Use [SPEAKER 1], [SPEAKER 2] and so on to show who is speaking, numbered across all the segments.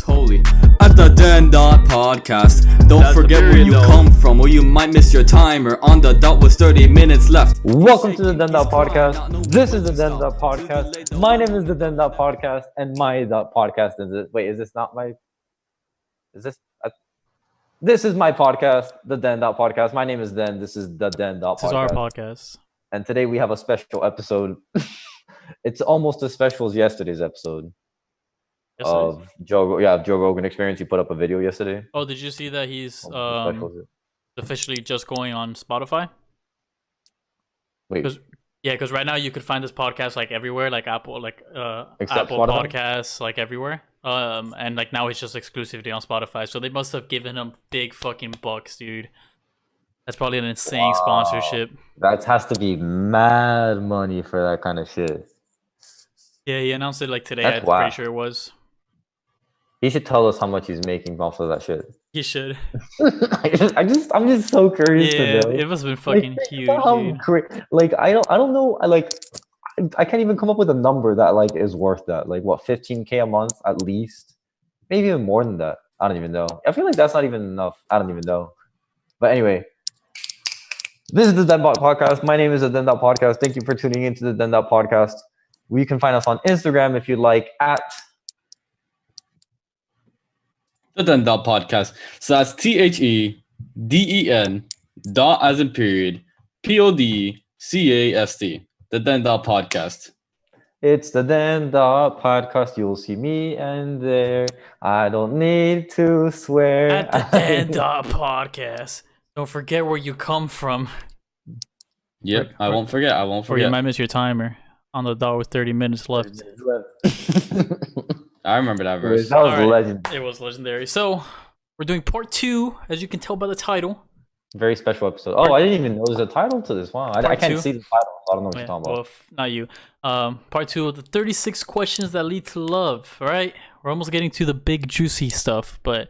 [SPEAKER 1] most holy. At the theden.podcast. Don't
[SPEAKER 2] That's
[SPEAKER 1] forget where you come from, or you might miss your timer. On the dot with 30 minutes left.
[SPEAKER 3] Welcome to the theden.podcast. This is the theden.podcast. My name is the theden.podcast, and my podcast is it. Wait, is this not my? Is this? This is my podcast, the theden.podcast. My name is Den. This is the theden.podcast.
[SPEAKER 2] This is our podcast.
[SPEAKER 3] And today we have a special episode. It's almost as special as yesterday's episode of Joe Rogan Experience. He put up a video yesterday.
[SPEAKER 2] Oh, did you see that he's officially just going on Spotify?
[SPEAKER 3] Wait,
[SPEAKER 2] because right now you could find this podcast like everywhere, like Apple,
[SPEAKER 3] Except
[SPEAKER 2] Apple
[SPEAKER 3] Spotify?
[SPEAKER 2] Podcasts, like everywhere. And like now it's just exclusively on Spotify. So they must have given him big fucking bucks, dude. That's probably an insane sponsorship.
[SPEAKER 3] that has to be mad money for that kind of shit.
[SPEAKER 2] Yeah, he announced it like today.
[SPEAKER 3] That's
[SPEAKER 2] I'm
[SPEAKER 3] wild.
[SPEAKER 2] pretty sure it was.
[SPEAKER 3] He should tell us how much he's making off of that shit.
[SPEAKER 2] He should.
[SPEAKER 3] I'm just so curious
[SPEAKER 2] Yeah,
[SPEAKER 3] to know.
[SPEAKER 2] it must have been fucking huge, dude.
[SPEAKER 3] I don't know. I can't even come up with a number that like is worth that. Like what, 15K a month at least? Maybe even more than that. I don't even know. I feel like that's not even enough. I don't even know. But anyway, this is the Denbot Podcast. My name is the Denbot Podcast. Thank you for tuning into the Denbot Podcast. You can find us on Instagram if you'd like at
[SPEAKER 1] The theden.podcast. So that's THEDEN dot as in period PODCAST. The theden.podcast.
[SPEAKER 3] It's the Denbot Podcast. You'll see me and there. I don't need to swear.
[SPEAKER 2] At the theden.podcast. Don't forget where you come from.
[SPEAKER 1] Yep, I won't forget. I won't
[SPEAKER 2] Or you
[SPEAKER 1] forget.
[SPEAKER 2] might miss your timer on the dot with 30 minutes left.
[SPEAKER 1] I remember that verse.
[SPEAKER 3] That was
[SPEAKER 2] All right.
[SPEAKER 3] legend.
[SPEAKER 2] It was legendary. So we're doing part 2, as you can tell by the title.
[SPEAKER 3] Very special episode. Oh, I didn't even know there's a title to this. Wow, I
[SPEAKER 2] Part
[SPEAKER 3] can't
[SPEAKER 2] two.
[SPEAKER 3] see the title. So I don't know what you're talking about.
[SPEAKER 2] Not you. Part 2 of the 36 questions that lead to love. All right, we're almost getting to the big juicy stuff, but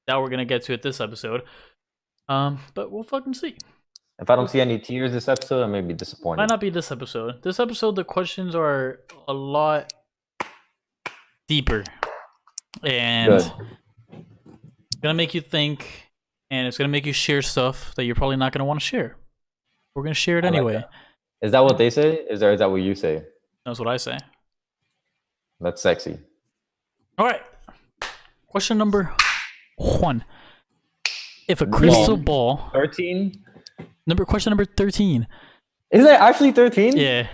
[SPEAKER 2] that we're gonna get to it this episode. But we'll fucking see.
[SPEAKER 3] If I don't see any tears this episode, I may be disappointed.
[SPEAKER 2] Might not be this episode. This episode, the questions are a lot deeper, and
[SPEAKER 3] Good.
[SPEAKER 2] it's gonna make you think, and it's gonna make you share stuff that you're probably not gonna want to share. We're gonna share it
[SPEAKER 3] I like
[SPEAKER 2] anyway.
[SPEAKER 3] that. Is that what they say? Is that what you say?
[SPEAKER 2] That's what I say.
[SPEAKER 3] That's sexy.
[SPEAKER 2] All right. Question number 1. If a crystal ball...
[SPEAKER 3] 13?
[SPEAKER 2] Question number 13.
[SPEAKER 3] Is it actually 13?
[SPEAKER 2] Yeah.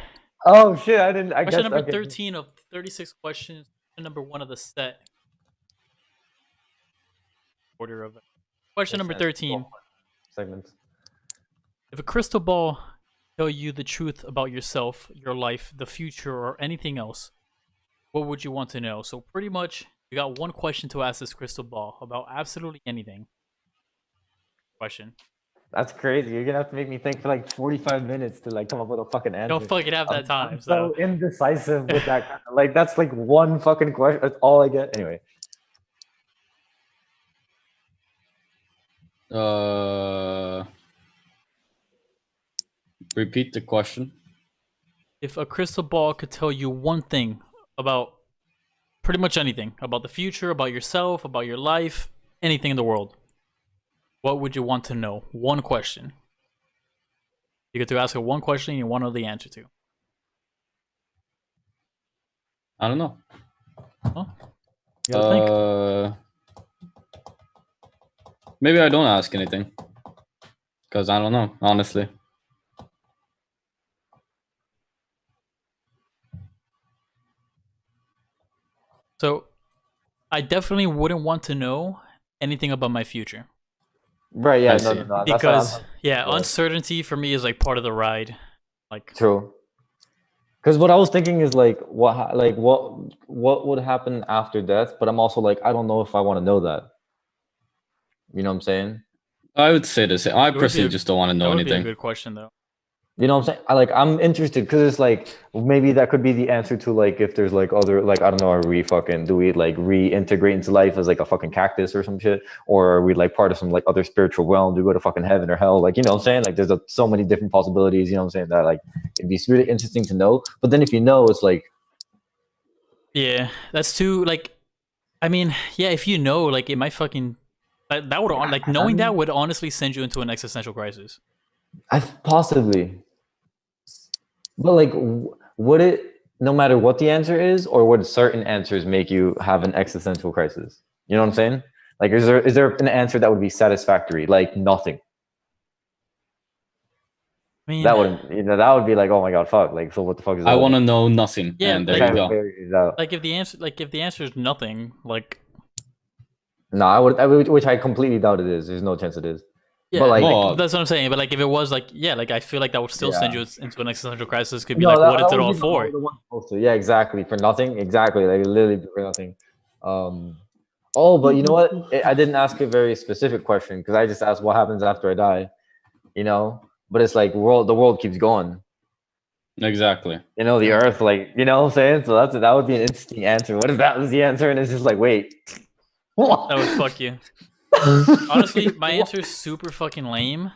[SPEAKER 3] Oh shit! I didn't. I
[SPEAKER 2] Question
[SPEAKER 3] guess.
[SPEAKER 2] number
[SPEAKER 3] Okay.
[SPEAKER 2] 13 of 36 questions. Question number 1 of the set. Order of it. Question number 13.
[SPEAKER 3] Segments.
[SPEAKER 2] If a crystal ball tell you the truth about yourself, your life, the future, or anything else, what would you want to know? So pretty much, you got one question to ask this crystal ball about absolutely anything. Question.
[SPEAKER 3] That's crazy. You're gonna have to make me think for like 45 minutes to like come up with a fucking answer.
[SPEAKER 2] You don't fucking have that time.
[SPEAKER 3] I'm so
[SPEAKER 2] So
[SPEAKER 3] indecisive with that. Kind of, like that's like one fucking question. That's all I get. Anyway.
[SPEAKER 1] Repeat the question.
[SPEAKER 2] if a crystal ball could tell you one thing about pretty much anything, about the future, about yourself, about your life, anything in the world, what would you want to know? One question. You get to ask it one question and you want to know the answer to.
[SPEAKER 1] I don't know.
[SPEAKER 2] Well, you gotta think.
[SPEAKER 1] Maybe I don't ask anything. Because I don't know, honestly.
[SPEAKER 2] So, I definitely wouldn't want to know anything about my future.
[SPEAKER 3] Right. Yeah.
[SPEAKER 1] I
[SPEAKER 3] No.
[SPEAKER 1] see.
[SPEAKER 3] No. No. That's
[SPEAKER 2] Because,
[SPEAKER 3] what
[SPEAKER 2] yeah,
[SPEAKER 3] Yeah.
[SPEAKER 2] uncertainty for me is like part of the ride. Like,
[SPEAKER 3] True. Because what I was thinking is like what would happen after death, but I'm also like I don't know if I want to know that. You know what I'm saying?
[SPEAKER 1] I would say the same. I
[SPEAKER 2] would be
[SPEAKER 1] personally
[SPEAKER 2] a-
[SPEAKER 1] just don't want to
[SPEAKER 2] that
[SPEAKER 1] know
[SPEAKER 2] would be a
[SPEAKER 1] anything.
[SPEAKER 2] good question, though.
[SPEAKER 3] You know what I'm saying? I'm interested because it's like maybe that could be the answer to like if there's like other like I don't know, do we like reintegrate into life as like a fucking cactus or some shit, or are we like part of some like other spiritual realm? Do we go to fucking heaven or hell? Like you know what I'm saying? Like there's so many different possibilities. You know what I'm saying? That like it'd be really interesting to know. But then if you know, it's like
[SPEAKER 2] Yeah, that's too like I mean, yeah, if you know, like, it might fucking that would like knowing that would honestly send you into an existential crisis.
[SPEAKER 3] Possibly, but like, would it? No matter what the answer is, or would certain answers make you have an existential crisis? You know what I'm saying? Like, is there an answer that would be satisfactory? Like nothing.
[SPEAKER 2] I mean,
[SPEAKER 3] That wouldn't. That would be like, oh my god, fuck. Like, so what the fuck is that?
[SPEAKER 1] I want to know nothing.
[SPEAKER 2] Yeah,
[SPEAKER 1] and there
[SPEAKER 2] like-
[SPEAKER 1] you go.
[SPEAKER 2] like if the answer is nothing, like
[SPEAKER 3] No, I would, which I completely doubt it is. There's no chance it is.
[SPEAKER 2] yeah,
[SPEAKER 3] But, like-
[SPEAKER 2] like, that's what I'm saying. But like if it was like yeah, like I feel like that would still send
[SPEAKER 3] Yeah.
[SPEAKER 2] you into an existential crisis. Could be like, what is it all for?
[SPEAKER 3] Yeah, exactly. For nothing. Exactly. Like literally for nothing. Oh, but you know what? I didn't ask a very specific question because I just asked what happens after I die. You know, but it's like the world keeps going.
[SPEAKER 1] Exactly.
[SPEAKER 3] You know, the Earth, like you know what I'm saying. So that would be an interesting answer. What if that was the answer and it's just like, wait,
[SPEAKER 2] That would fuck you. Honestly, my answer is super fucking lame,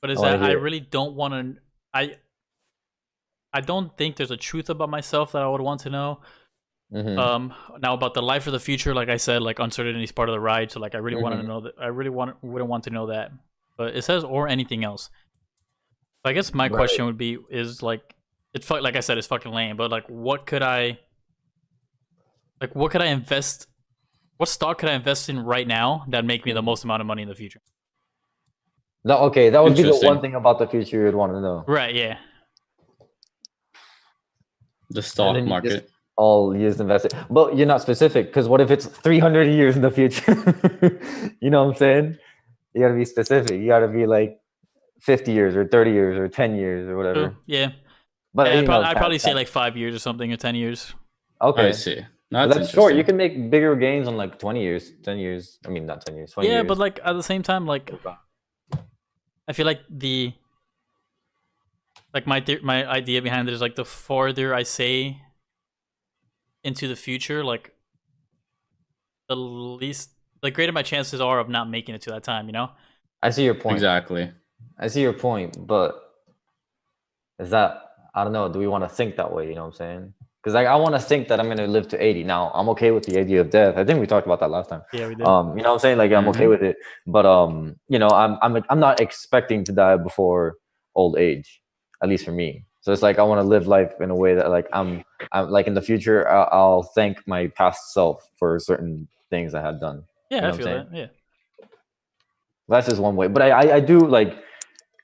[SPEAKER 2] but is that I really don't want to. I don't think there's a truth about myself that I would want to know. Now about the life or the future, like I said, like uncertainty is part of the ride. So like I really want to know that. I really wouldn't want to know that. But it says or anything else. So I guess my question would be is like like I said, it's fucking lame. But like, what could I invest? What stock could I invest in right now that make me the most amount of money in the future?
[SPEAKER 3] that would be the
[SPEAKER 1] Interesting.
[SPEAKER 3] one thing about the future you'd want to know.
[SPEAKER 2] Right. Yeah.
[SPEAKER 1] The stock
[SPEAKER 3] then you
[SPEAKER 1] market.
[SPEAKER 3] All years invested, but you're not specific because what if it's 300 years in the future? You know what I'm saying? You gotta be specific. You gotta be like 50 years or 30 years or 10 years or whatever.
[SPEAKER 2] True. Yeah.
[SPEAKER 3] But
[SPEAKER 2] Yeah,
[SPEAKER 3] you know,
[SPEAKER 2] I'd probably say like 5 years or something, or 10 years.
[SPEAKER 3] okay,
[SPEAKER 1] I see.
[SPEAKER 3] But
[SPEAKER 1] That's
[SPEAKER 3] that's short. You
[SPEAKER 1] interesting.
[SPEAKER 3] can make bigger gains on like 20 years, 10 years. I mean, not 10 years, 20
[SPEAKER 2] Yeah,
[SPEAKER 3] years.
[SPEAKER 2] but like at the same time, like I feel like my idea behind it is like the farther I say into the future, like the greater my chances are of not making it to that time. You know?
[SPEAKER 3] I see your point.
[SPEAKER 1] Exactly.
[SPEAKER 3] I see your point, but is that I don't know. Do we want to think that way? You know what I'm saying? Because like I want to think that I'm gonna live to 80. Now I'm okay with the idea of death. I think we talked about that last time.
[SPEAKER 2] Yeah, we did.
[SPEAKER 3] You know what I'm saying? Like I'm okay with it, but you know, I'm not expecting to die before old age, at least for me. So it's like I want to live life in a way that like I'm like in the future I'll thank my past self for certain things I had done.
[SPEAKER 2] Yeah,
[SPEAKER 3] You know
[SPEAKER 2] I
[SPEAKER 3] what
[SPEAKER 2] feel
[SPEAKER 3] I'm
[SPEAKER 2] that. Yeah.
[SPEAKER 3] That's just one way, but I do like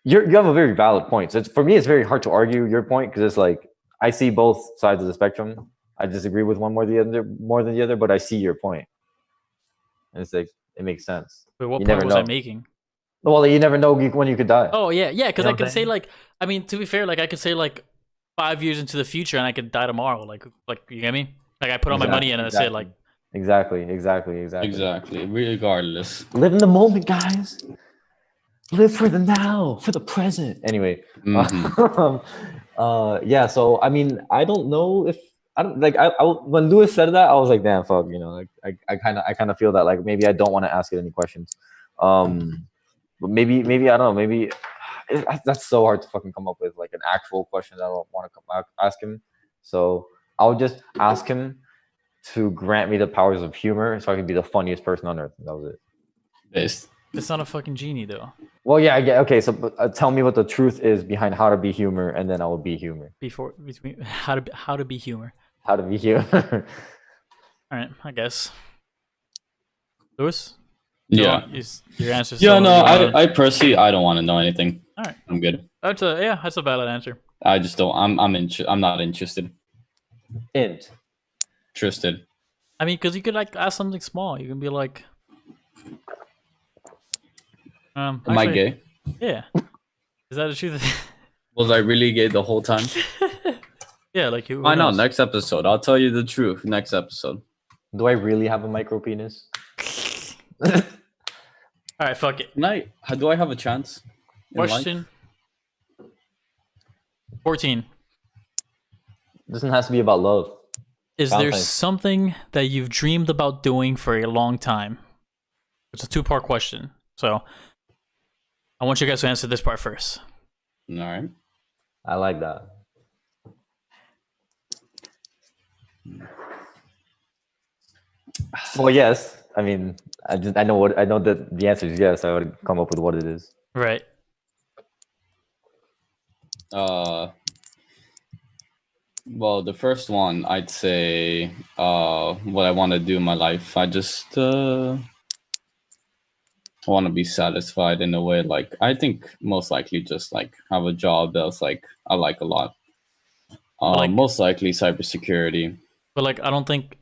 [SPEAKER 3] you have a very valid point. So for me, it's very hard to argue your point because it's like I see both sides of the spectrum. I disagree with one more than the other, but I see your point. And it's like it makes sense.
[SPEAKER 2] Wait, what
[SPEAKER 3] You
[SPEAKER 2] point
[SPEAKER 3] never
[SPEAKER 2] was I
[SPEAKER 3] know.
[SPEAKER 2] making?
[SPEAKER 3] Well, you never know when you could die.
[SPEAKER 2] Oh yeah, yeah. Because
[SPEAKER 3] You know
[SPEAKER 2] I
[SPEAKER 3] what I'm
[SPEAKER 2] could say
[SPEAKER 3] saying?
[SPEAKER 2] like, I mean, to be fair, like I could say like 5 years into the future and I could die tomorrow. Like you get me? Like I put all my money in and that's it. Like
[SPEAKER 3] Exactly.
[SPEAKER 1] Exactly. Regardless.
[SPEAKER 3] Live in the moment, guys. Live for the now, for the present. Anyway, yeah. So I mean, I don't know if I don't like. I when Lewis said that, I was like, damn, fuck. You know, like I kind of feel that like maybe I don't want to ask it any questions. But maybe I don't know. Maybe that's so hard to fucking come up with like an actual question that I don't want to ask him. So I'll just ask him to grant me the powers of humor, so I can be the funniest person on earth. That was it.
[SPEAKER 1] Based.
[SPEAKER 2] it's not a fucking genie though.
[SPEAKER 3] Well, yeah, I get. Okay, so tell me what the truth is behind how to be humor, and then I will be humor.
[SPEAKER 2] Between how to be humor.
[SPEAKER 3] How to be humor.
[SPEAKER 2] All right, I guess. Lewis.
[SPEAKER 1] Yeah.
[SPEAKER 2] Your answer.
[SPEAKER 1] Yeah, no, I personally I don't want to know anything.
[SPEAKER 2] All right.
[SPEAKER 1] I'm good.
[SPEAKER 2] That's a valid answer.
[SPEAKER 1] I just don't I'm not interested. Interested.
[SPEAKER 2] I mean, because you could like ask something small. You can be like,
[SPEAKER 1] Am I gay?
[SPEAKER 2] Yeah. Is that the truth?
[SPEAKER 1] Was I really gay the whole time?
[SPEAKER 2] Yeah, like who
[SPEAKER 1] Why not?
[SPEAKER 2] knows?
[SPEAKER 1] Next episode. I'll tell you the truth. Next episode.
[SPEAKER 3] Do I really have a micro penis?
[SPEAKER 2] All right, fuck it.
[SPEAKER 1] Do I have a chance? in life?
[SPEAKER 2] Question 14.
[SPEAKER 3] Doesn't have to be about love.
[SPEAKER 2] Is there
[SPEAKER 3] Valentine's.
[SPEAKER 2] something that you've dreamed about doing for a long time? It's a two-part question. So I want you guys to answer this part first.
[SPEAKER 1] All right.
[SPEAKER 3] I like that. Well, yes. I mean, I know that the answer is yes. I would come up with what it is.
[SPEAKER 2] Right.
[SPEAKER 1] Well, the first one, I'd say, what I want to do in my life. I just want to be satisfied in a way. Like, I think most likely just like have a job that's like I like a lot.
[SPEAKER 2] like-
[SPEAKER 1] Most likely cybersecurity.
[SPEAKER 2] But like, I don't think.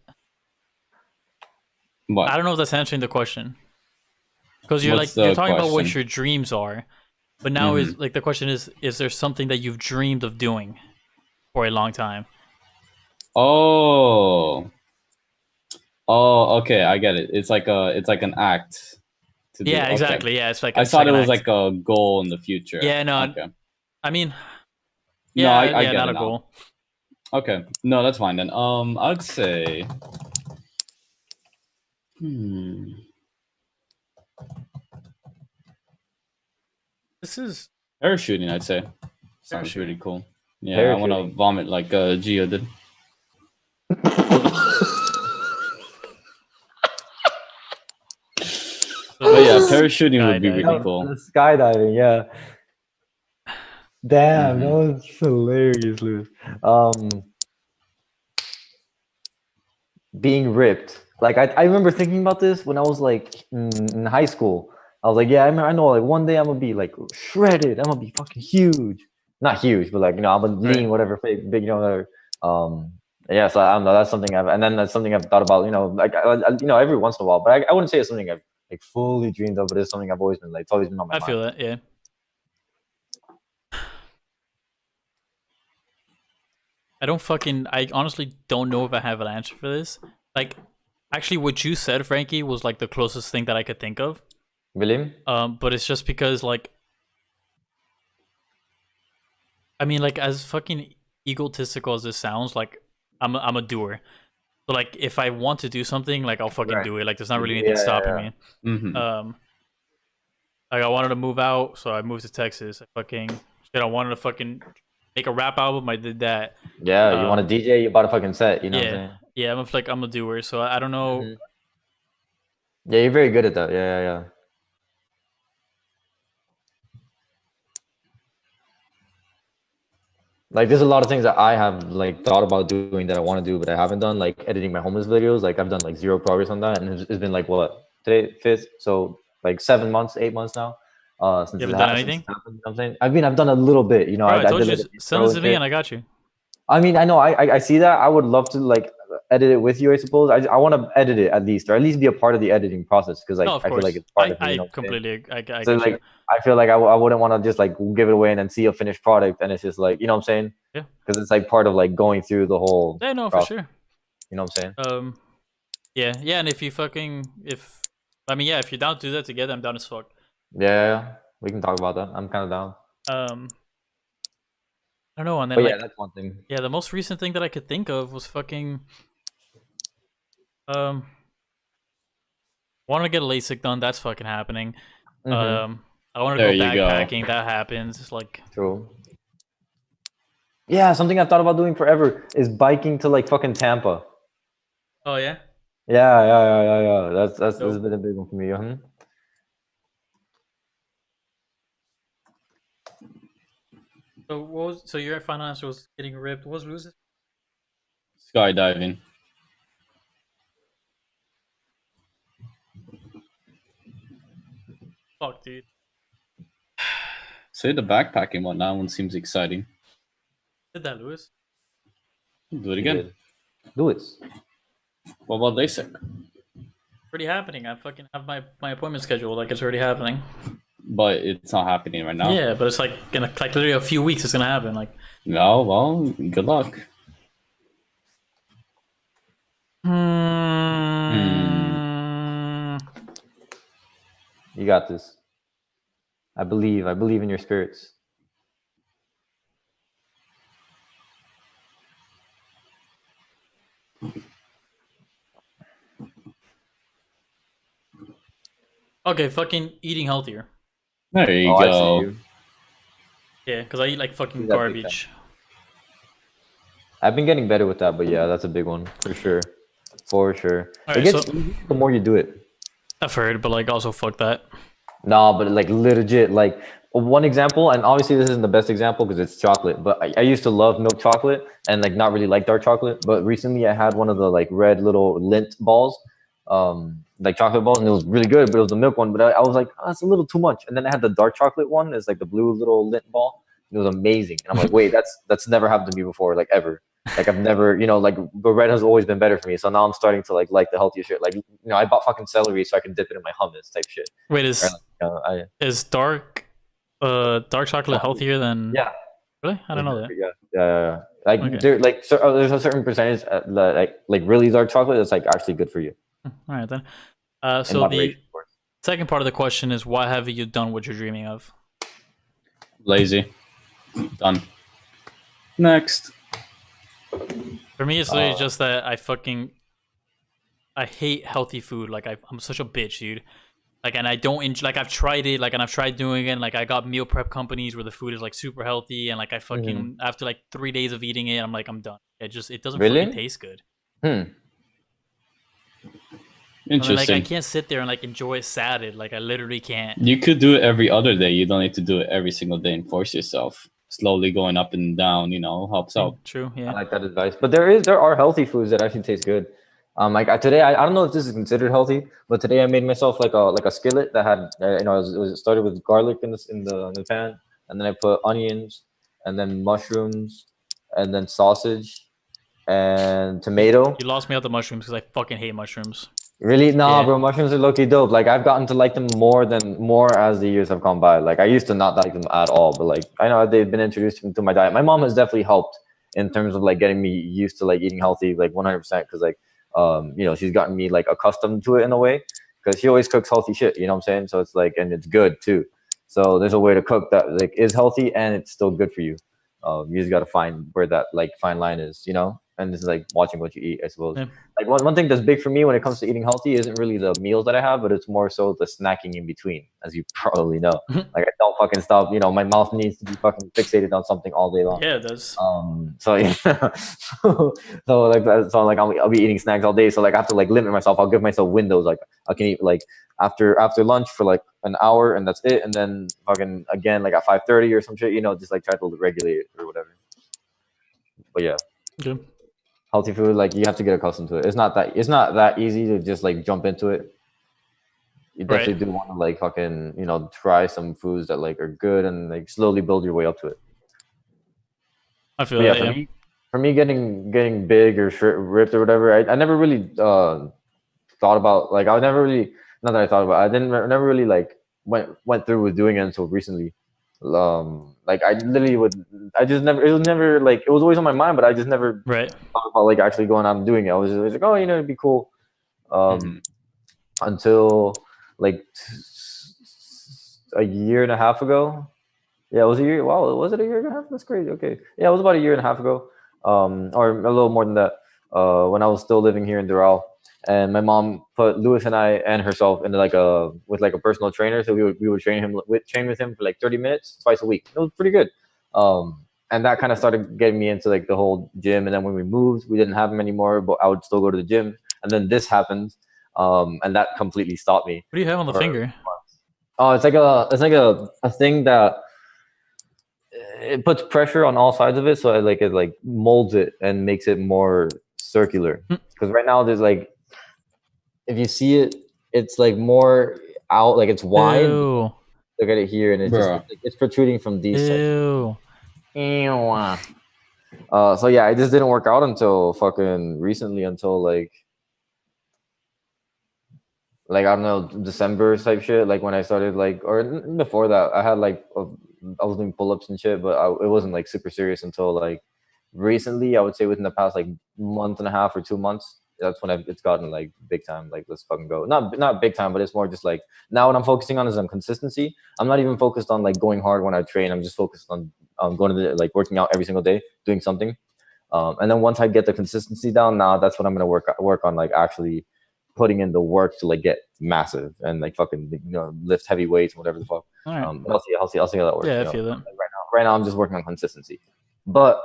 [SPEAKER 1] What?
[SPEAKER 2] I don't know if that's answering the question. Because you're
[SPEAKER 1] What's
[SPEAKER 2] you're
[SPEAKER 1] the
[SPEAKER 2] talking about what
[SPEAKER 1] question?
[SPEAKER 2] your dreams are, but now is like the question is there something that you've dreamed of doing for a long time?
[SPEAKER 1] Oh, okay, I get it. It's like an act to do.
[SPEAKER 2] Yeah,
[SPEAKER 1] Okay.
[SPEAKER 2] exactly. Yeah, it's like
[SPEAKER 1] I
[SPEAKER 2] it's
[SPEAKER 1] thought
[SPEAKER 2] like
[SPEAKER 1] it
[SPEAKER 2] an
[SPEAKER 1] was
[SPEAKER 2] act.
[SPEAKER 1] like a goal in the future.
[SPEAKER 2] Yeah, no.
[SPEAKER 1] Okay.
[SPEAKER 2] I mean,
[SPEAKER 1] No,
[SPEAKER 2] yeah,
[SPEAKER 1] I
[SPEAKER 2] yeah,
[SPEAKER 1] get
[SPEAKER 2] not
[SPEAKER 1] it
[SPEAKER 2] a
[SPEAKER 1] now.
[SPEAKER 2] goal.
[SPEAKER 1] Okay. No, that's fine then. I'd say.
[SPEAKER 2] This is
[SPEAKER 1] Parachuting, I'd say. Sounds
[SPEAKER 2] Parachuting.
[SPEAKER 1] really cool. Yeah, I want to
[SPEAKER 3] Parachuting.
[SPEAKER 1] vomit like Gio did. But yeah, parachuting would be really
[SPEAKER 2] Skydiving.
[SPEAKER 1] cool.
[SPEAKER 3] The skydiving, yeah. Damn, that
[SPEAKER 1] Mhm.
[SPEAKER 3] was hilarious, Lewis. Being ripped. Like I remember thinking about this when I was like in high school. I was like, yeah, I know like one day I'm gonna be like shredded. I'm gonna be fucking huge. Not huge, but like I'm gonna lean,
[SPEAKER 2] Right.
[SPEAKER 3] whatever, big, whatever. Yeah, so I don't know. That's something and then that's something I've thought about. Like every once in a while. But I wouldn't say it's something I've like fully dreamed of. But it's something I've always been like. It's always been on my
[SPEAKER 2] I feel
[SPEAKER 3] mind.
[SPEAKER 2] that. Yeah. I honestly don't know if I have an answer for this. Like, actually, what you said, Frankie, was like the closest thing that I could think of.
[SPEAKER 3] William?
[SPEAKER 2] But it's just because, like, I mean, like, as fucking egotistical as this sounds, like, I'm a doer. So, like, if I want to do something, like, I'll fucking
[SPEAKER 3] Right.
[SPEAKER 2] do it. Like, there's not really anything
[SPEAKER 3] Yeah,
[SPEAKER 2] stopping
[SPEAKER 3] yeah.
[SPEAKER 2] me.
[SPEAKER 1] Mhm.
[SPEAKER 2] Like, I wanted to move out, so I moved to Texas. I wanted to fucking make a rap album. I did that.
[SPEAKER 3] Yeah, you want a DJ? You bought a fucking set. You know what I'm
[SPEAKER 2] Yeah,
[SPEAKER 3] saying?
[SPEAKER 2] yeah. I'm a doer, so I don't know.
[SPEAKER 3] Mhm. Yeah, you're very good at that. Yeah. Like, there's a lot of things that I have like thought about doing that I want to do, but I haven't done. Like editing my homeless videos. Like I've done like zero progress on that, and it's been like what today, fifth, so like 7 months, 8 months now. Since
[SPEAKER 2] You
[SPEAKER 3] it
[SPEAKER 2] haven't done
[SPEAKER 3] since
[SPEAKER 2] anything,
[SPEAKER 3] it's happened. You know what I'm saying? I've done a little bit.
[SPEAKER 2] bro. I
[SPEAKER 3] I
[SPEAKER 2] told
[SPEAKER 3] did
[SPEAKER 2] you
[SPEAKER 3] like an
[SPEAKER 2] send
[SPEAKER 3] intro
[SPEAKER 2] this to
[SPEAKER 3] and
[SPEAKER 2] me,
[SPEAKER 3] shit.
[SPEAKER 2] and I got you.
[SPEAKER 3] I mean, I know, I see that. I would love to like edit it with you. I suppose I want to edit it at least, or at least be a part of the editing process because like
[SPEAKER 2] No, of
[SPEAKER 3] I feel like
[SPEAKER 2] course.
[SPEAKER 3] it's part of me. You
[SPEAKER 2] I
[SPEAKER 3] know what I'm saying?
[SPEAKER 2] completely. I
[SPEAKER 3] So
[SPEAKER 2] get you.
[SPEAKER 3] like I feel like I wouldn't want to just like give it away and then see a finished product and it's just like you know what I'm saying?
[SPEAKER 2] Yeah.
[SPEAKER 3] Because it's like part of like going through the whole
[SPEAKER 2] Yeah, no, for
[SPEAKER 3] process.
[SPEAKER 2] sure.
[SPEAKER 3] You know what I'm saying?
[SPEAKER 2] Yeah, and if you if you're down to do that together, I'm down as fuck.
[SPEAKER 3] Yeah, we can talk about that. I'm kind of down.
[SPEAKER 2] I don't know, and then
[SPEAKER 3] But yeah,
[SPEAKER 2] like,
[SPEAKER 3] that's one thing.
[SPEAKER 2] yeah, the most recent thing that I could think of was fucking, want to get a LASIK done. That's fucking happening.
[SPEAKER 3] Mhm.
[SPEAKER 2] I want to
[SPEAKER 1] There
[SPEAKER 2] go
[SPEAKER 1] you go.
[SPEAKER 2] backpacking. That happens. It's like,
[SPEAKER 3] True. Yeah, something I've thought about doing forever is biking to like fucking Tampa.
[SPEAKER 2] oh yeah.
[SPEAKER 3] Yeah. That's
[SPEAKER 2] Nope.
[SPEAKER 3] been a big one for me.
[SPEAKER 2] So your final answer was getting ripped. What was losing?
[SPEAKER 1] Skydiving.
[SPEAKER 2] Fuck, dude.
[SPEAKER 1] Say the backpacking one. That one seems exciting.
[SPEAKER 2] Did that, Lewis?
[SPEAKER 1] Do it
[SPEAKER 3] You
[SPEAKER 1] again.
[SPEAKER 3] did. Do it.
[SPEAKER 1] What about LASIK?
[SPEAKER 2] Already happening. I fucking have my appointment scheduled. Like it's already happening.
[SPEAKER 1] But it's not happening right now.
[SPEAKER 2] Yeah, but it's like gonna like literally a few weeks. It's gonna happen. Like.
[SPEAKER 1] No, well, good luck.
[SPEAKER 3] You got this. I believe in your spirits.
[SPEAKER 2] Okay, fucking eating healthier.
[SPEAKER 1] There you
[SPEAKER 3] I see
[SPEAKER 1] go.
[SPEAKER 3] you.
[SPEAKER 2] Yeah, because I eat like fucking
[SPEAKER 3] See that big
[SPEAKER 2] garbage.
[SPEAKER 3] I've been getting better with that, but yeah, that's a big one for sure. For sure.
[SPEAKER 2] All
[SPEAKER 3] It
[SPEAKER 2] right,
[SPEAKER 3] gets
[SPEAKER 2] so
[SPEAKER 3] easier the more you do it.
[SPEAKER 2] I've heard, but like also fuck that.
[SPEAKER 3] No, but like legit, like one example, and obviously this isn't the best example because it's chocolate, but I used to love milk chocolate and like not really like dark chocolate. But recently I had one of the like red little lint balls, like chocolate balls, and it was really good, but it was the milk one. But I was like, oh, it's a little too much. And then I had the dark chocolate one, it's like the blue little lint ball. It was amazing. And I'm like, wait, that's never happened to me before, like ever. Like I've never, like the red has always been better for me. So now I'm starting to like the healthier shit. Like I bought fucking celery so I can dip it in my hummus type shit.
[SPEAKER 2] Wait,
[SPEAKER 3] Or,
[SPEAKER 2] is dark chocolate healthier than?
[SPEAKER 3] Yeah.
[SPEAKER 2] Really? I don't know that.
[SPEAKER 3] Yeah. Like
[SPEAKER 2] Okay.
[SPEAKER 3] there's a certain percentage like really dark chocolate that's like actually good for you.
[SPEAKER 2] All right then.
[SPEAKER 3] In
[SPEAKER 2] So the
[SPEAKER 3] moderation, of course.
[SPEAKER 2] second part of the question is, why haven't you done what you're dreaming of?
[SPEAKER 1] Lazy. Done. Next.
[SPEAKER 2] For me, it's literally just that I hate healthy food. Like I'm such a bitch, dude. Like, and I don't enjoy, like I've tried it, like, and I've tried doing it. And, like I got meal prep companies where the food is like super healthy, and like I fucking after like 3 days of eating it, I'm like I'm done. It doesn't
[SPEAKER 3] Really?
[SPEAKER 2] fucking taste good.
[SPEAKER 1] Interesting.
[SPEAKER 2] Like I can't sit there and like enjoy salad. Like I literally can't.
[SPEAKER 1] You could do it every other day. You don't need to do it every single day and force yourself. Slowly going up and down, helps out.
[SPEAKER 2] True. Yeah.
[SPEAKER 3] I like that advice. But there are healthy foods that actually taste good. Like today, I don't know if this is considered healthy, but today I made myself like a skillet that had it was started with garlic in the pan, and then I put onions, and then mushrooms, and then sausage, and tomato.
[SPEAKER 2] You lost me at the mushrooms because I fucking hate mushrooms.
[SPEAKER 3] Really? Nah,
[SPEAKER 2] Yeah.
[SPEAKER 3] bro. Mushrooms are low-key dope. Like I've gotten to like them more as the years have gone by. Like I used to not like them at all, but like I know they've been introduced into my diet. My mom has definitely helped in terms of like getting me used to like eating healthy, like 100%. Because like she's gotten me like accustomed to it in a way. Because she always cooks healthy shit. You know what I'm saying? So it's like, and it's good too. So there's a way to cook that like is healthy and it's still good for you. You just got to find where that like fine line is, and this is like watching what you eat, I suppose.
[SPEAKER 2] Yeah.
[SPEAKER 3] Like one thing that's big for me when it comes to eating healthy isn't really the meals that I have, but it's more so the snacking in between, as you probably know. Like I don't fucking stop, my mouth needs to be fucking fixated on something all day long.
[SPEAKER 2] Yeah, it does.
[SPEAKER 3] So yeah, so like I'll be eating snacks all day. So like I have to like limit myself. I'll give myself windows. Like I can eat like after lunch for like an hour and that's it, and then fucking again like at 5:30 or some shit. Just like try to regulate it or whatever. But yeah.
[SPEAKER 2] Good.
[SPEAKER 3] Healthy food, like you have to get accustomed to it. It's not that easy to just like jump into it. You definitely do want to like fucking try some foods that like are good and like slowly build your way up to it.
[SPEAKER 2] I feel
[SPEAKER 3] But
[SPEAKER 2] that.
[SPEAKER 3] for me getting big or ripped or whatever, I never really thought about like I never really not that I thought about it, never really like went through with doing it until recently. Like I literally it was never like it was always on my mind, but I just never thought about like actually going out and doing it. I was just like, oh, it'd be cool. Until like a year and a half ago. Yeah, it was a year. Wow, was it a year and a half? That's crazy. Okay, yeah, it was about a year and a half ago, or a little more than that. When I was still living here in Doral, and my mom put Lewis and I and herself into like a personal trainer, so we would train with him for like 30 minutes twice a week. It was pretty good, and that kind of started getting me into like the whole gym. And then when we moved, we didn't have him anymore, but I would still go to the gym. And then this happened, and that completely stopped me.
[SPEAKER 2] What do you have on the finger?
[SPEAKER 3] Oh, it's like a thing that it puts pressure on all sides of it, so it molds it and makes it more circular. Because right now there's like, if you see it, it's like more out, like it's wide.
[SPEAKER 2] Ew.
[SPEAKER 3] Look at it here, and it's protruding from these sides.
[SPEAKER 2] Ew.
[SPEAKER 3] So yeah, it just didn't work out until fucking recently, until like I don't know, December type shit. Like when I started or before that, I had like I was doing pull-ups and shit, but it wasn't like super serious until like recently. I would say within the past like month and a half or 2 months. That's when it's gotten like big time. Like let's fucking go. Not big time, but it's more just like now what I'm focusing on is on consistency. I'm not even focused on like going hard when I train. I'm just focused on going to like working out every single day, doing something. And then once I get the consistency down, now that's what I'm gonna work on, like actually putting in the work to like get massive and like fucking lift heavy weights and whatever the fuck.
[SPEAKER 2] All right.
[SPEAKER 3] I'll see how that works.
[SPEAKER 2] Yeah, I feel that.
[SPEAKER 3] Right now I'm just working on consistency, but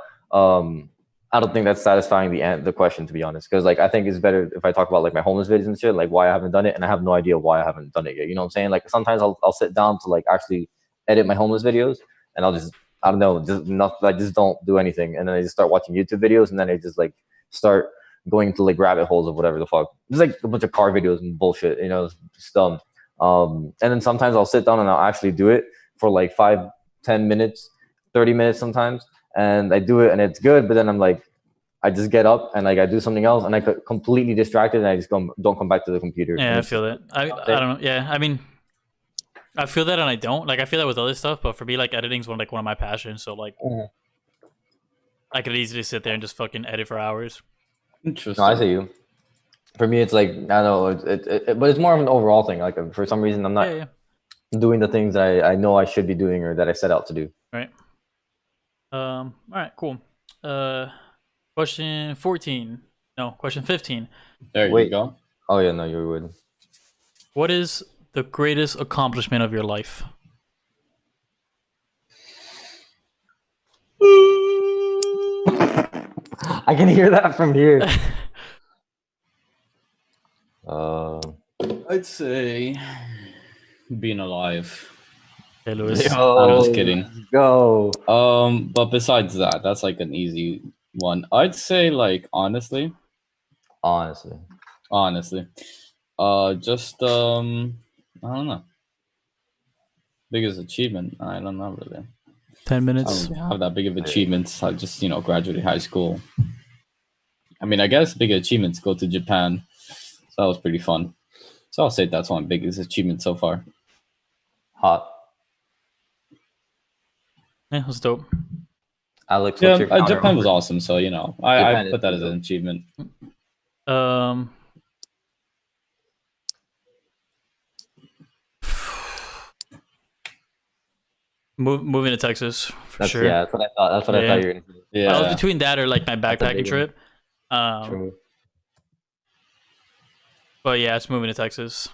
[SPEAKER 3] I don't think that's satisfying the question, to be honest. Because like I think it's better if I talk about like my homeless videos and shit, like why I haven't done it, and I have no idea why I haven't done it yet. You know what I'm saying? Like sometimes I'll sit down to like actually edit my homeless videos, and I'll just I don't know, just not I just don't do anything, and then I just start watching YouTube videos, and then I just like start going to like rabbit holes of whatever the fuck. Just like a bunch of car videos and bullshit, you know, it's dumb. And then sometimes I'll sit down and I'll actually do it for like 5, 10 minutes, 30 minutes sometimes, and I do it and it's good, but then I'm like, I just get up and like I do something else and I get completely distracted and I just don't come back to the computer.
[SPEAKER 2] Yeah, I feel that. I don't know. Yeah, I mean, I feel that and I don't. Like I feel that with other stuff, but for me, like editing's one of my passions. So like, I could easily sit there and just fucking edit for hours.
[SPEAKER 1] Interesting.
[SPEAKER 3] No, I see you. For me, it's like I don't know, but it's more of an overall thing. Like for some reason, I'm not doing the things that I know I should be doing or that I set out to do.
[SPEAKER 2] Right. All right. Cool. Question 14. No, question 15.
[SPEAKER 1] There you go.
[SPEAKER 3] Oh yeah, no, you would.
[SPEAKER 2] What is the greatest accomplishment of your life?
[SPEAKER 3] I can hear that from here.
[SPEAKER 1] I'd say being alive.
[SPEAKER 2] Hey, Lewis.
[SPEAKER 1] I'm just kidding.
[SPEAKER 3] Go.
[SPEAKER 1] But besides that, that's like an easy one. I'd say like honestly, just I don't know. Biggest achievement? I don't know really.
[SPEAKER 2] 10 minutes.
[SPEAKER 1] I don't have that big of achievements. I just graduated high school. I mean, I guess big achievements go to Japan. So that was pretty fun. So I'll say that's one biggest achievement so far.
[SPEAKER 3] Hot.
[SPEAKER 2] Yeah, that's dope.
[SPEAKER 3] Alex,
[SPEAKER 1] yeah, Japan was awesome. So I put that as an achievement.
[SPEAKER 2] Moving to Texas for sure.
[SPEAKER 3] Yeah, that's what I thought. That's what I thought you were gonna do.
[SPEAKER 2] Yeah, I was between that or like my backpacking trip.
[SPEAKER 3] True.
[SPEAKER 2] But yeah, it's moving to Texas.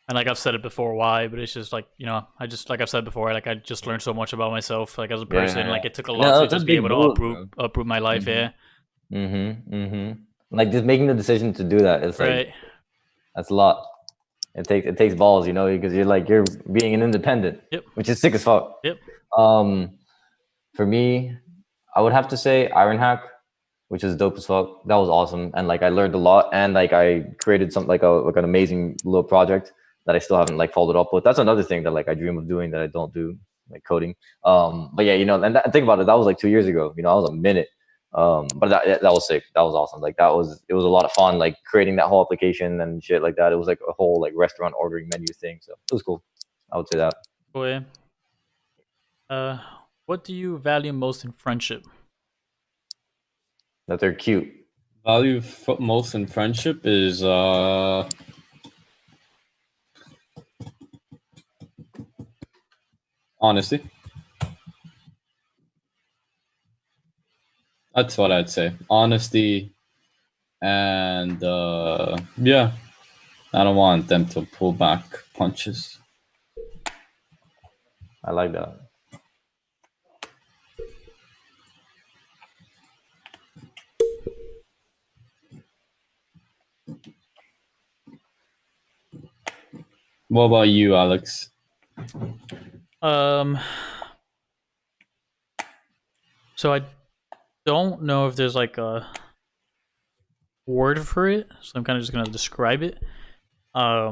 [SPEAKER 2] And like I've said it before, why? But it's just like I just like I've said before, like I just learned so much about myself, like as a person.
[SPEAKER 3] Yeah.
[SPEAKER 2] Like it took a lot to just be able to uproot my life.
[SPEAKER 3] Like just making the decision to do that is like that's a lot. It takes balls, because you're being an independent, which is sick as fuck. For me, I would have to say Iron Hack, which is dope as fuck. That was awesome, and like I learned a lot, and like I created something like an amazing little project that I still haven't like followed up with. That's another thing that like I dream of doing that I don't do, like coding. But yeah, and think about it. That was like 2 years ago. I was a minute. But that was sick. That was awesome. Like it was a lot of fun, like creating that whole application and shit like that. It was like a whole like restaurant ordering menu thing. So it was cool. I would say that.
[SPEAKER 2] Oh yeah. What do you value most in friendship?
[SPEAKER 3] That they're cute.
[SPEAKER 1] Value most in friendship is honesty. That's what I'd say. Honesty, and yeah, I don't want them to pull back punches.
[SPEAKER 3] I like that.
[SPEAKER 1] What about you, Alex?
[SPEAKER 2] So I don't know if there's like a word for it, so I'm kind of just gonna describe it. I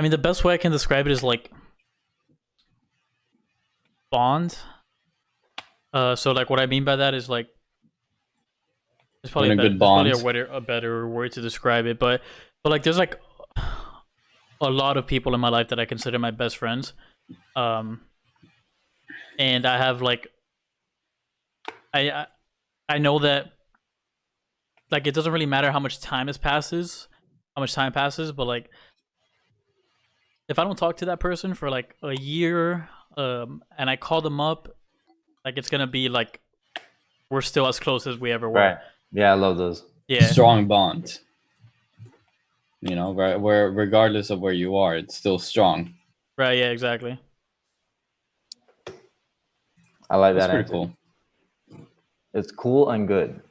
[SPEAKER 2] mean, the best way I can describe it is like bond. So like what I mean by that is like it's probably a better word to describe it, but like there's like a lot of people in my life that I consider my best friends, and I have like I know that like it doesn't really matter how much time passes, but like if I don't talk to that person for like a year, and I call them up, like it's gonna be like we're still as close as we ever were.
[SPEAKER 3] Right. Yeah, I love those.
[SPEAKER 2] Yeah.
[SPEAKER 1] Strong bond. Where regardless of where you are, it's still strong.
[SPEAKER 2] Right. Yeah. Exactly.
[SPEAKER 3] I like
[SPEAKER 1] That's
[SPEAKER 3] that
[SPEAKER 1] pretty
[SPEAKER 3] answer.
[SPEAKER 1] cool.
[SPEAKER 3] It's cool and good.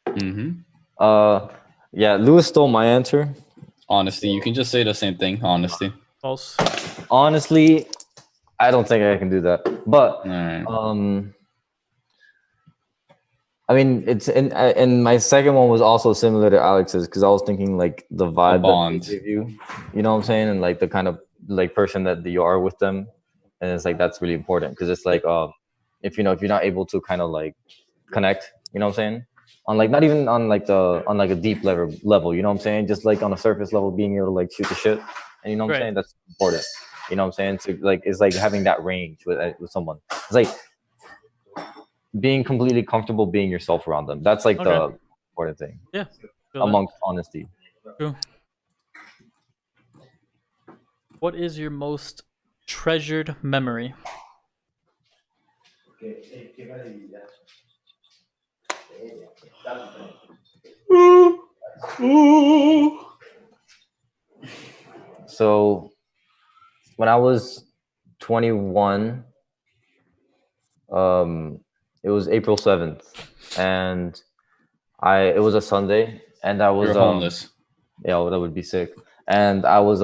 [SPEAKER 1] Mm-hmm.
[SPEAKER 3] Yeah, Lewis stole my answer.
[SPEAKER 1] Honesty. You can just say the same thing. Honesty.
[SPEAKER 2] False.
[SPEAKER 3] Honestly, I don't think I can do that. But
[SPEAKER 1] All right.
[SPEAKER 3] I mean, it's and my second one was also similar to Alex's because I was thinking like the vibe that
[SPEAKER 1] bond.
[SPEAKER 3] they give you, you know what I'm saying, and like the kind of like person that you are with them, and it's like that's really important because it's like if if you're not able to kind of like connect, you know what I'm saying, on like not even on like a deep level, you know what I'm saying, just like on a surface level, being able to like shoot the shit, and you know what I'm
[SPEAKER 2] Right.
[SPEAKER 3] saying, that's important. You know what I'm saying? To like it's like having that range with someone. It's like being completely comfortable being yourself around them. That's like
[SPEAKER 2] Okay.
[SPEAKER 3] the important thing
[SPEAKER 2] Yeah. Feel that.
[SPEAKER 3] amongst honesty.
[SPEAKER 2] True. What is your most treasured memory?
[SPEAKER 3] So when I was 21, it was April 7th, and it was a Sunday, and I was
[SPEAKER 1] You're homeless.
[SPEAKER 3] yeah, that would be sick. And I was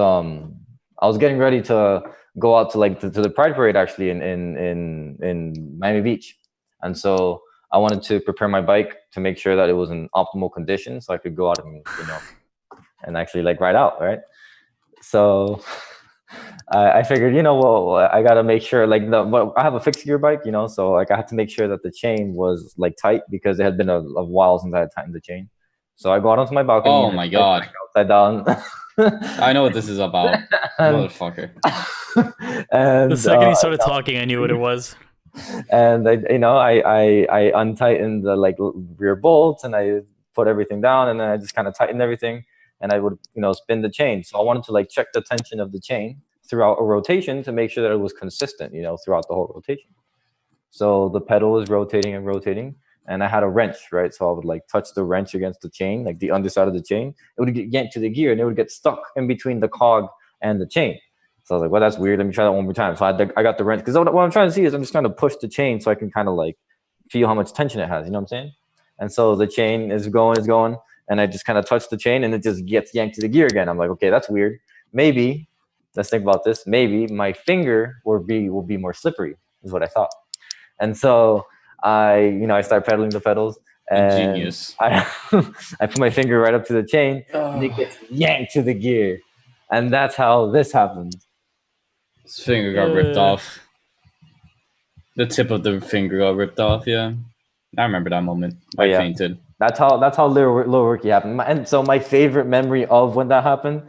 [SPEAKER 3] getting ready to go out to like to the Pride Parade actually in Miami Beach, and so I wanted to prepare my bike to make sure that it was in optimal condition so I could go out and and actually like ride out, right? So I figured, well, I gotta make sure like but I have a fixed gear bike, so like I had to make sure that the chain was like tight because it had been a while since I had tightened the chain. So I go out onto my balcony.
[SPEAKER 1] Oh
[SPEAKER 3] and
[SPEAKER 1] my
[SPEAKER 3] I
[SPEAKER 1] god.
[SPEAKER 3] upside down.
[SPEAKER 1] I know what this is about. Motherfucker.
[SPEAKER 3] And
[SPEAKER 2] The second he started talking, I knew what it was.
[SPEAKER 3] and I untightened the like rear bolts and I put everything down and then I just kind of tightened everything and I would spin the chain. So I wanted to like check the tension of the chain throughout a rotation to make sure that it was consistent, throughout the whole rotation. So the pedal was rotating and rotating, and I had a wrench, right? So I would like touch the wrench against the chain, like the underside of the chain. It would get yanked to the gear, and it would get stuck in between the cog and the chain. So I was like, well, that's weird. Let me try that one more time. So I got the wrench because what I'm trying to see is I'm just trying to push the chain so I can kind of like feel how much tension it has. You know what I'm saying? And so the chain is going, and I just kind of touch the chain, and it just gets yanked to the gear again. I'm like, okay, that's weird. Maybe let's think about this. Maybe my finger will be more slippery, is what I thought. And so I start pedaling the pedals, and
[SPEAKER 1] Genius.
[SPEAKER 3] I put my finger right up to the chain, and it gets yanked to the gear, and that's how this happened.
[SPEAKER 1] His finger got ripped off. The tip of the finger got ripped off. Yeah, I remember that moment. I fainted.
[SPEAKER 3] That's how little rookie happened. And so my favorite memory of when that happened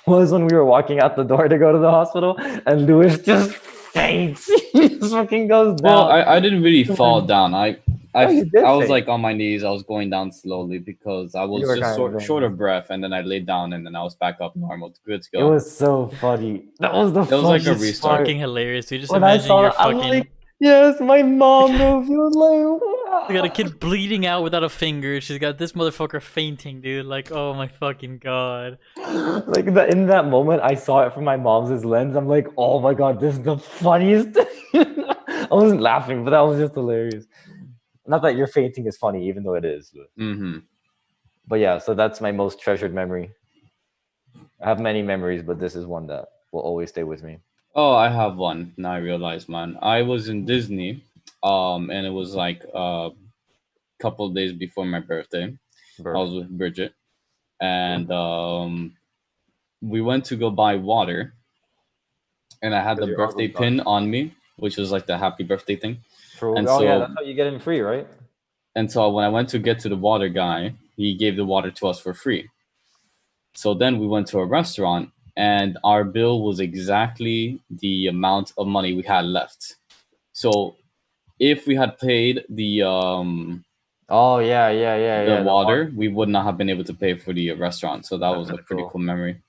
[SPEAKER 3] was when we were walking out the door to go to the hospital, and Lewis just faints. He just fucking goes down.
[SPEAKER 1] Well, I didn't really fall down. I was
[SPEAKER 3] faint.
[SPEAKER 1] like on my knees. I was going down slowly because I was just short of breath, and then I laid down, and then I was back up normal. Good to go.
[SPEAKER 3] It was so funny. That was the funniest
[SPEAKER 1] like a restart.
[SPEAKER 2] Fucking hilarious. You just
[SPEAKER 3] When
[SPEAKER 2] imagine you're
[SPEAKER 3] I'm
[SPEAKER 2] fucking.
[SPEAKER 3] like, yes, my mom knows. You like,
[SPEAKER 2] She got a kid bleeding out without a finger. She's got this motherfucker fainting, dude. Like, oh my fucking god.
[SPEAKER 3] like in that moment, I saw it from my mom's lens. I'm like, oh my god, this is the funniest thing. I wasn't laughing, but that was just hilarious. Not that your fainting is funny, even though it is.
[SPEAKER 1] Mm-hmm.
[SPEAKER 3] But yeah, so that's my most treasured memory. I have many memories, but this is one that will always stay with me.
[SPEAKER 1] Oh, I have one. Now I realize, man. I was in Disney, and it was like a couple of days before my birthday. I was with Bridget, and we went to go buy water, and I had the birthday pin on me, which was like the happy birthday thing.
[SPEAKER 3] True. And yeah, that's how you get in free, right?
[SPEAKER 1] And so when I went to get to the water guy, he gave the water to us for free. So then we went to a restaurant, and our bill was exactly the amount of money we had left. So if we had paid the water, we would not have been able to pay for the restaurant. So that was a pretty cool memory.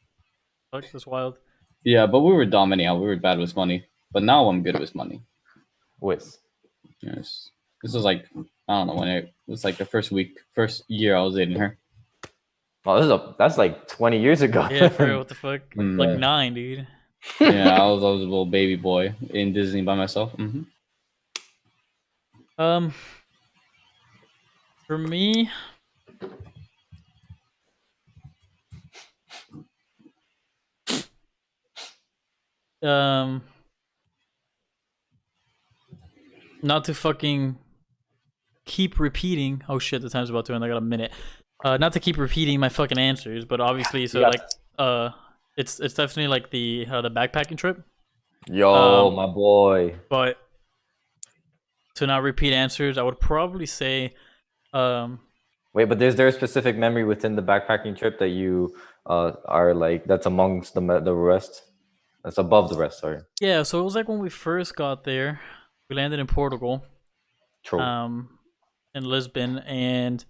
[SPEAKER 2] Fuck, that's wild.
[SPEAKER 1] Yeah, but we were dumb anyhow. We were bad with money. But now I'm good with money.
[SPEAKER 3] With?
[SPEAKER 1] Yes. This was like, I don't know when it was like the first year I was dating her.
[SPEAKER 3] Oh, that's like 20 years ago.
[SPEAKER 2] Yeah, for real, what the fuck? Like 9, dude.
[SPEAKER 1] Yeah, I was a little baby boy in Disney by myself. Mm-hmm.
[SPEAKER 2] For me, not to fucking keep repeating. Oh shit, the time's about to end. I got a minute. Not to keep repeating my fucking answers, but obviously, so like, it's definitely like the backpacking trip.
[SPEAKER 3] Yo, my boy.
[SPEAKER 2] But to not repeat answers, I would probably say,
[SPEAKER 3] Wait, but is there a specific memory within the backpacking trip that you are like that's amongst the rest? That's above the rest. Sorry.
[SPEAKER 2] yeah. So it was like when we first got there, we landed in Portugal,
[SPEAKER 3] True.
[SPEAKER 2] in Lisbon, and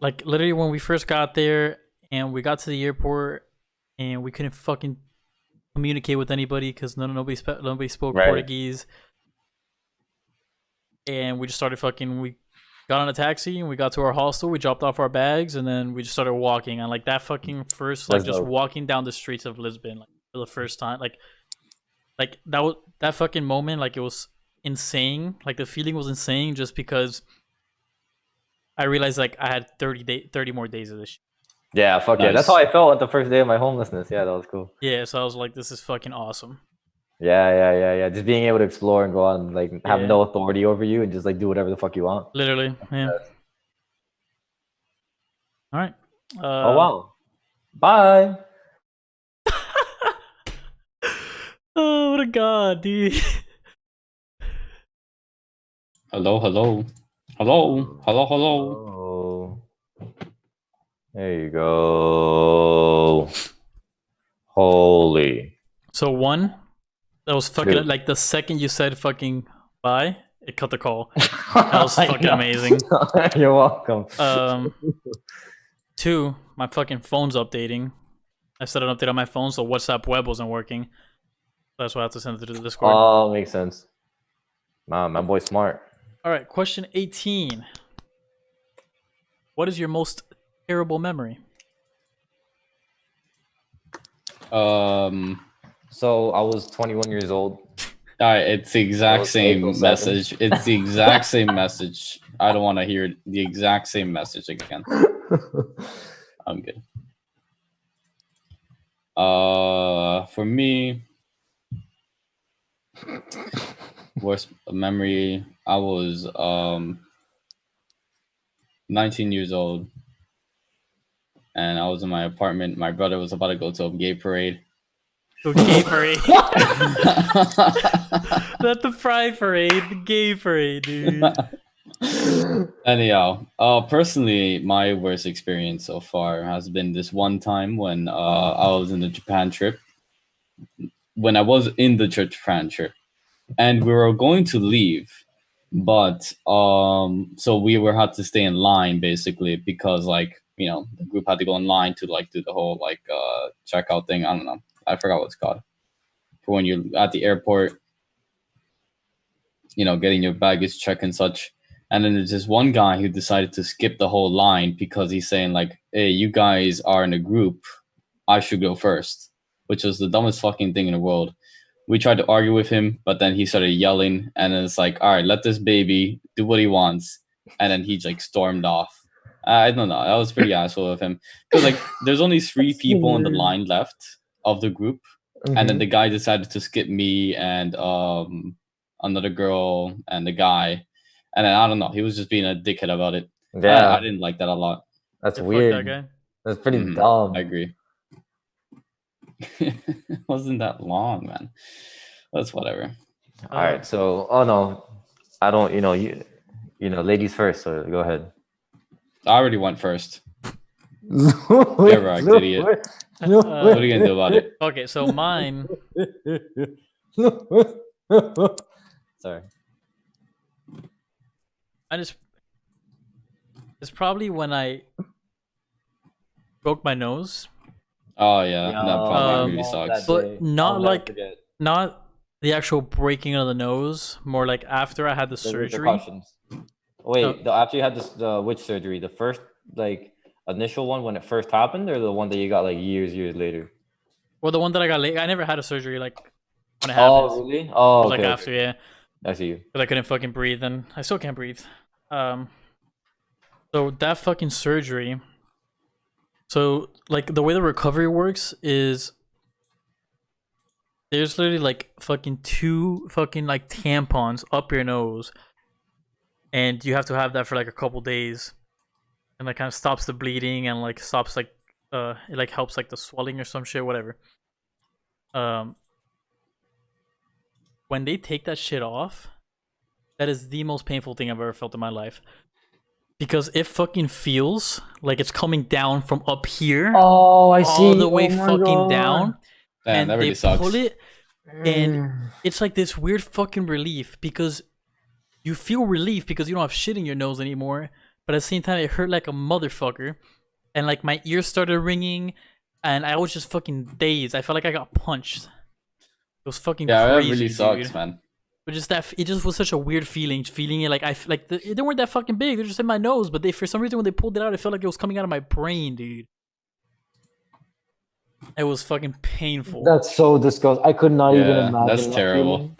[SPEAKER 2] like literally when we first got there and we got to the airport and we couldn't fucking communicate with anybody because nobody spoke Portuguese, and we just started fucking. We got on a taxi and we got to our hostel. We dropped off our bags and then we just started walking. And like that fucking first, like just walking down the streets of Lisbon, like for the first time, like that fucking moment, like it was insane. Like the feeling was insane just because I realized like I had 30 more days of this shit.
[SPEAKER 3] Yeah, fuck nice. Yeah. That's how I felt at the first day of my homelessness. Yeah, that was cool.
[SPEAKER 2] Yeah, so I was like, this is fucking awesome.
[SPEAKER 3] Yeah. Just being able to explore and go on, like, have no authority over you and just like do whatever the fuck you want.
[SPEAKER 2] Literally, yeah. All right.
[SPEAKER 3] Oh wow. Bye.
[SPEAKER 2] Oh, what a god, dude.
[SPEAKER 1] Hello.
[SPEAKER 3] There you go. Holy.
[SPEAKER 2] So one, that was fucking like the second you said fucking bye, it cut the call. That was fucking amazing.
[SPEAKER 3] You're welcome.
[SPEAKER 2] Two, my fucking phone's updating. I set an update on my phone, so WhatsApp web wasn't working. That's why I have to send it to the Discord.
[SPEAKER 3] Oh, makes sense. My boy's smart.
[SPEAKER 2] All right, question 18. What is your most terrible memory?
[SPEAKER 3] So I was 21 years old.
[SPEAKER 1] All right, it's the exact same message. It's the exact same message. I don't want to hear the exact same message again. I'm good. For me, worst memory. I was 19 years old, and I was in my apartment. My brother was about to go to a gay parade.
[SPEAKER 2] Gay parade. Not the pride parade, the gay parade, dude.
[SPEAKER 1] Anyhow, personally, my worst experience so far has been this one time when I was in the Japan trip. When I was in the Japan trip, and we were going to leave, but so we had to stay in line basically because like the group had to go in line to like do the whole like checkout thing. I don't know. I forgot what it's called. For when you're at the airport, getting your baggage checked and such. And then there's this one guy who decided to skip the whole line because he's saying like, hey, you guys are in a group. I should go first, which was the dumbest fucking thing in the world. We tried to argue with him, but then he started yelling. And then it's like, all right, let this baby do what he wants. And then he like stormed off. I don't know. That was pretty asshole of him. Because like there's only 3 people in the line left of the group, and then the guy decided to skip me and another girl and the guy, and then I don't know, he was just being a dickhead about it. I didn't like that a lot.
[SPEAKER 3] That's weird. That guy. That's pretty dumb.
[SPEAKER 1] I agree. It wasn't that long, man. That's whatever.
[SPEAKER 3] All right, so no, I don't. You ladies first. So go ahead.
[SPEAKER 1] I already went first. Never act idiot. What are you gonna do about it?
[SPEAKER 2] Okay, so mine.
[SPEAKER 3] Sorry.
[SPEAKER 2] It's probably when I broke my nose.
[SPEAKER 1] Oh yeah, that probably really sucks.
[SPEAKER 2] But not the actual breaking of the nose. More like after I had the surgery.
[SPEAKER 3] Wait, after you had the which surgery? The first like initial one when it first happened, or the one that you got like years later?
[SPEAKER 2] Well, the one that I got late. I never had a surgery like when it happened.
[SPEAKER 3] Oh really? Oh,
[SPEAKER 2] like after, yeah.
[SPEAKER 3] I see you.
[SPEAKER 2] Because I couldn't fucking breathe, and I still can't breathe. So that fucking surgery. So like the way the recovery works is there's literally like fucking 2 fucking like tampons up your nose, and you have to have that for like a couple days, and that kind of stops the bleeding and like stops like it like helps like the swelling or some shit, whatever. When they take that shit off, that is the most painful thing I've ever felt in my life. Because it fucking feels like it's coming down from up here.
[SPEAKER 3] Oh, I see.
[SPEAKER 2] All the way
[SPEAKER 3] Oh my
[SPEAKER 2] fucking
[SPEAKER 3] God.
[SPEAKER 2] down.
[SPEAKER 1] Damn,
[SPEAKER 2] And
[SPEAKER 1] that really
[SPEAKER 2] they
[SPEAKER 1] sucks.
[SPEAKER 2] pull it, and it's like this weird fucking relief because you feel relief because you don't have shit in your nose anymore. But at the same time, it hurt like a motherfucker. And like my ears started ringing, and I was just fucking dazed. I felt like I got punched. It was fucking
[SPEAKER 1] Yeah,
[SPEAKER 2] crazy,
[SPEAKER 1] that really sucks,
[SPEAKER 2] dude.
[SPEAKER 1] man.
[SPEAKER 2] But just that, it just was such a weird feeling it like they weren't that fucking big. They're just in my nose, but they for some reason when they pulled it out, it felt like it was coming out of my brain, dude. It was fucking painful.
[SPEAKER 3] That's so disgusting. I could not even
[SPEAKER 1] Yeah,
[SPEAKER 3] imagine.
[SPEAKER 1] that's
[SPEAKER 3] that
[SPEAKER 1] terrible.
[SPEAKER 3] feeling.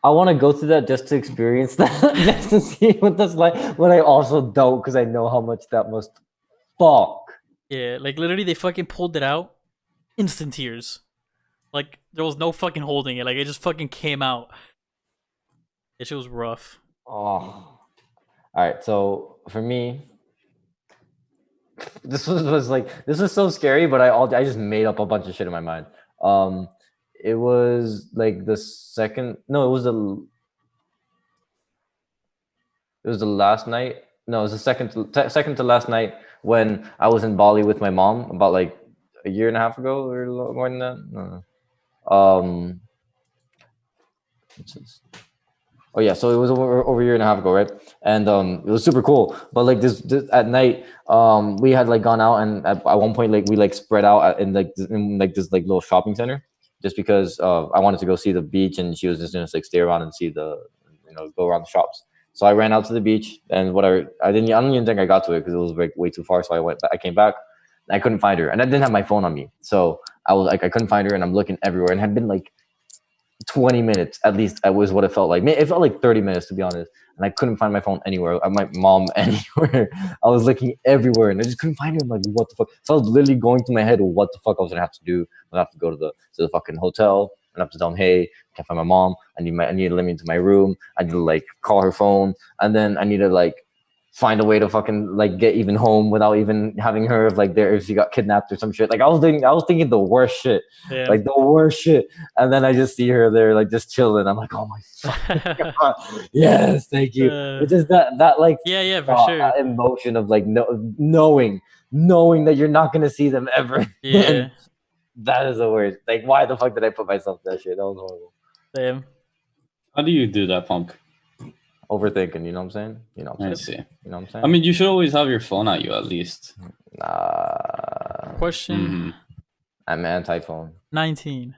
[SPEAKER 3] I want to go through that just to experience that, just to see what that's like. But I also don't because I know how much that must fuck.
[SPEAKER 2] Yeah, like literally they fucking pulled it out, instant tears. Like there was no fucking holding it. Like it just fucking came out. It shit was rough.
[SPEAKER 3] Oh, all right. So for me, this was so scary, but I just made up a bunch of shit in my mind. It was like the second. No, it was the last night. No, it was the second to last night when I was in Bali with my mom about like a year and a half ago or a little more than that. No. Oh yeah, so it was over a year and a half ago, right? And it was super cool. But like this at night, we had like gone out, and at one point like we like spread out in this like little shopping center, just because I wanted to go see the beach, and she was just gonna like stay around and see go around the shops. So I ran out to the beach, and I don't even think I got to it because it was like way too far. So I came back, and I couldn't find her, and I didn't have my phone on me, so I was like I couldn't find her, and I'm looking everywhere, and it had been like 20 minutes at least. That was what it felt like. It felt like 30 minutes to be honest, and I couldn't find my phone anywhere. My mom anywhere. I was looking everywhere, and I just couldn't find her. I'm like, what the fuck? So I was literally going through my head what the fuck I was gonna have to do. I have to go to the fucking hotel, and I have to tell them, hey, I can't find my mom. I need to let me into my room. I need to like call her phone, and then I need to like find a way to fucking like get even home without even having her if she got kidnapped or some shit. Like I was thinking the worst shit.
[SPEAKER 2] Yeah.
[SPEAKER 3] Like the worst shit. And then I just see her there like just chilling. I'm like, oh my fucking God. Yes, thank you. It's just that like
[SPEAKER 2] yeah, for sure.
[SPEAKER 3] that emotion of like knowing that you're not gonna see them ever.
[SPEAKER 2] Yeah.
[SPEAKER 3] That is the worst. Like why the fuck did I put myself through that shit? That was horrible.
[SPEAKER 2] Damn.
[SPEAKER 1] How do you do that, Punk?
[SPEAKER 3] Overthinking, you know what I'm saying? You know what I'm
[SPEAKER 1] I
[SPEAKER 3] saying?
[SPEAKER 1] see.
[SPEAKER 3] You know what I'm saying?
[SPEAKER 1] I mean, you should always have your phone at you at least.
[SPEAKER 2] Question
[SPEAKER 3] I'm anti-phone.
[SPEAKER 2] 19.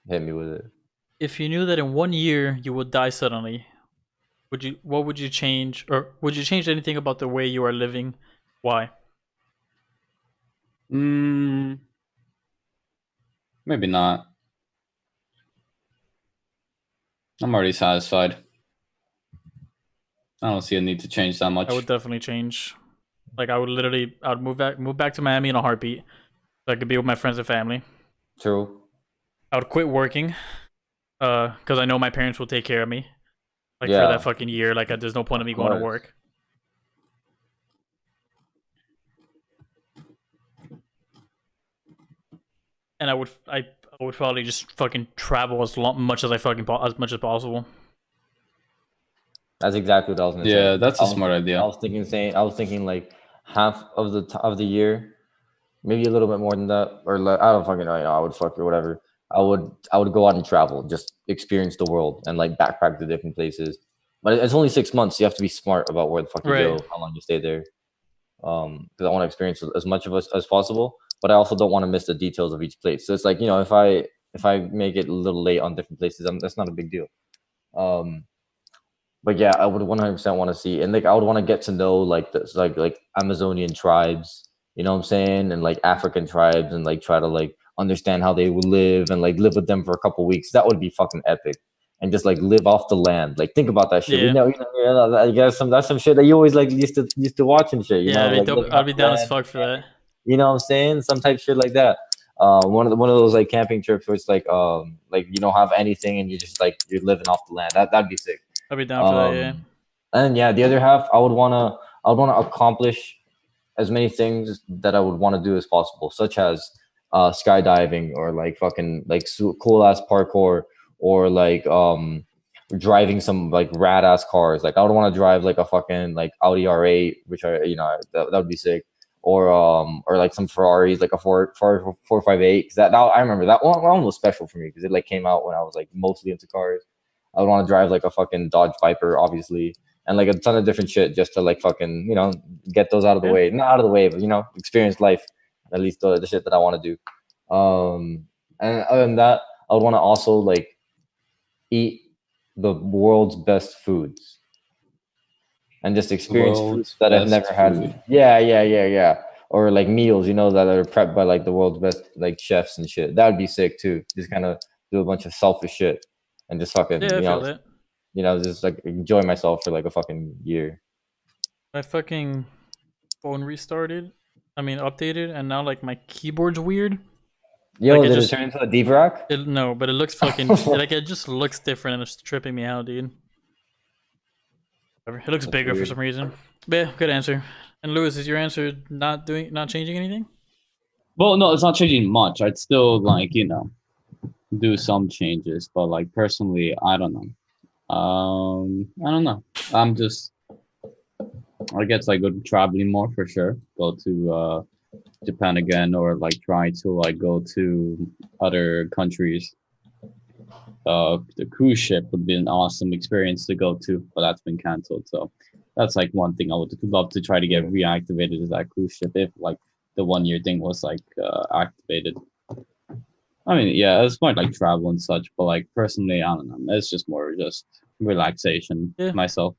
[SPEAKER 3] Hit me with it.
[SPEAKER 2] If you knew that in 1 year you would die suddenly, what would you change, or would you change anything about the way you are living? Why?
[SPEAKER 1] Maybe not. I'm already satisfied. I don't see a need to change that much.
[SPEAKER 2] I would definitely change. Like I would move back to Miami in a heartbeat, so I could be with my friends and family.
[SPEAKER 3] True.
[SPEAKER 2] I would quit working, because I know my parents will take care of me, for that fucking year. Like there's no point of me going to work. And I would probably just fucking travel as much as possible.
[SPEAKER 3] That's exactly what I was gonna say.
[SPEAKER 1] Yeah, that's a smart idea.
[SPEAKER 3] I was thinking like half of the year, maybe a little bit more than that, or like, I don't fucking know. I would fuck or whatever. I would go out and travel, just experience the world and like backpack to different places. But it's only 6 months. So you have to be smart about where the fuck you go, how long you stay there. Because I want to experience as much of us as possible, but I also don't want to miss the details of each place. So it's like, if I make it a little late on different places, that's not a big deal. But yeah, I would 100% want to see, and like I would want to get to know like this like Amazonian tribes, you know what I'm saying, and like African tribes, and like try to like understand how they would live and like live with them for a couple weeks. That would be fucking epic. and just like live off the land. Like think about that shit.
[SPEAKER 2] Yeah.
[SPEAKER 3] I guess that's some shit that you always like used to watch and shit.
[SPEAKER 2] Yeah,
[SPEAKER 3] Like
[SPEAKER 2] I'd be down as fuck for that.
[SPEAKER 3] You know what I'm saying? Some type of shit like that. One of those like camping trips where it's like you don't have anything and you just like you're living off the land. That'd be sick.
[SPEAKER 2] I'd be down for that. Yeah.
[SPEAKER 3] And yeah, the other half, I would wanna accomplish as many things that I would want to do as possible, such as skydiving or like fucking like cool ass parkour or like driving some like rad ass cars. Like I would want to drive like a fucking like Audi R8, which I that would be sick. Or like some Ferraris, like a 458. Cause that I remember that one was special for me because it like came out when I was like mostly into cars. I would want to drive like a fucking Dodge Viper, obviously, and like a ton of different shit just to like fucking get those out of the way. Not out of the way, but experience life. At least the shit that I want to do. And other than that, I would want to also like eat the world's best foods and just experience foods that I've never had. Yeah. Or like meals, that are prepped by like the world's best like chefs and shit. That would be sick too. Just kind of do a bunch of selfish shit and just fucking just like enjoy myself for like a fucking year.
[SPEAKER 2] My fucking phone restarted. I mean, updated, and now like my keyboard's weird.
[SPEAKER 3] Yo, like, did it turn into a deep rock?
[SPEAKER 2] No, but it looks fucking like it just looks different, and it's tripping me out, dude. It looks bigger for some reason. But yeah, good answer. And Lewis, is your answer not changing anything?
[SPEAKER 1] Well, no, it's not changing much. I'd still like do some changes, but like personally, I don't know. I don't know. I guess I go traveling more for sure. Go to Japan again, or like try to like go to other countries. The cruise ship would be an awesome experience to go to, but that's been canceled. So that's like one thing I would love to try to get reactivated is that cruise ship if like the 1 year thing was like activated. I mean, yeah, it's more like travel and such, but like personally, I don't know. It's just more just relaxation myself.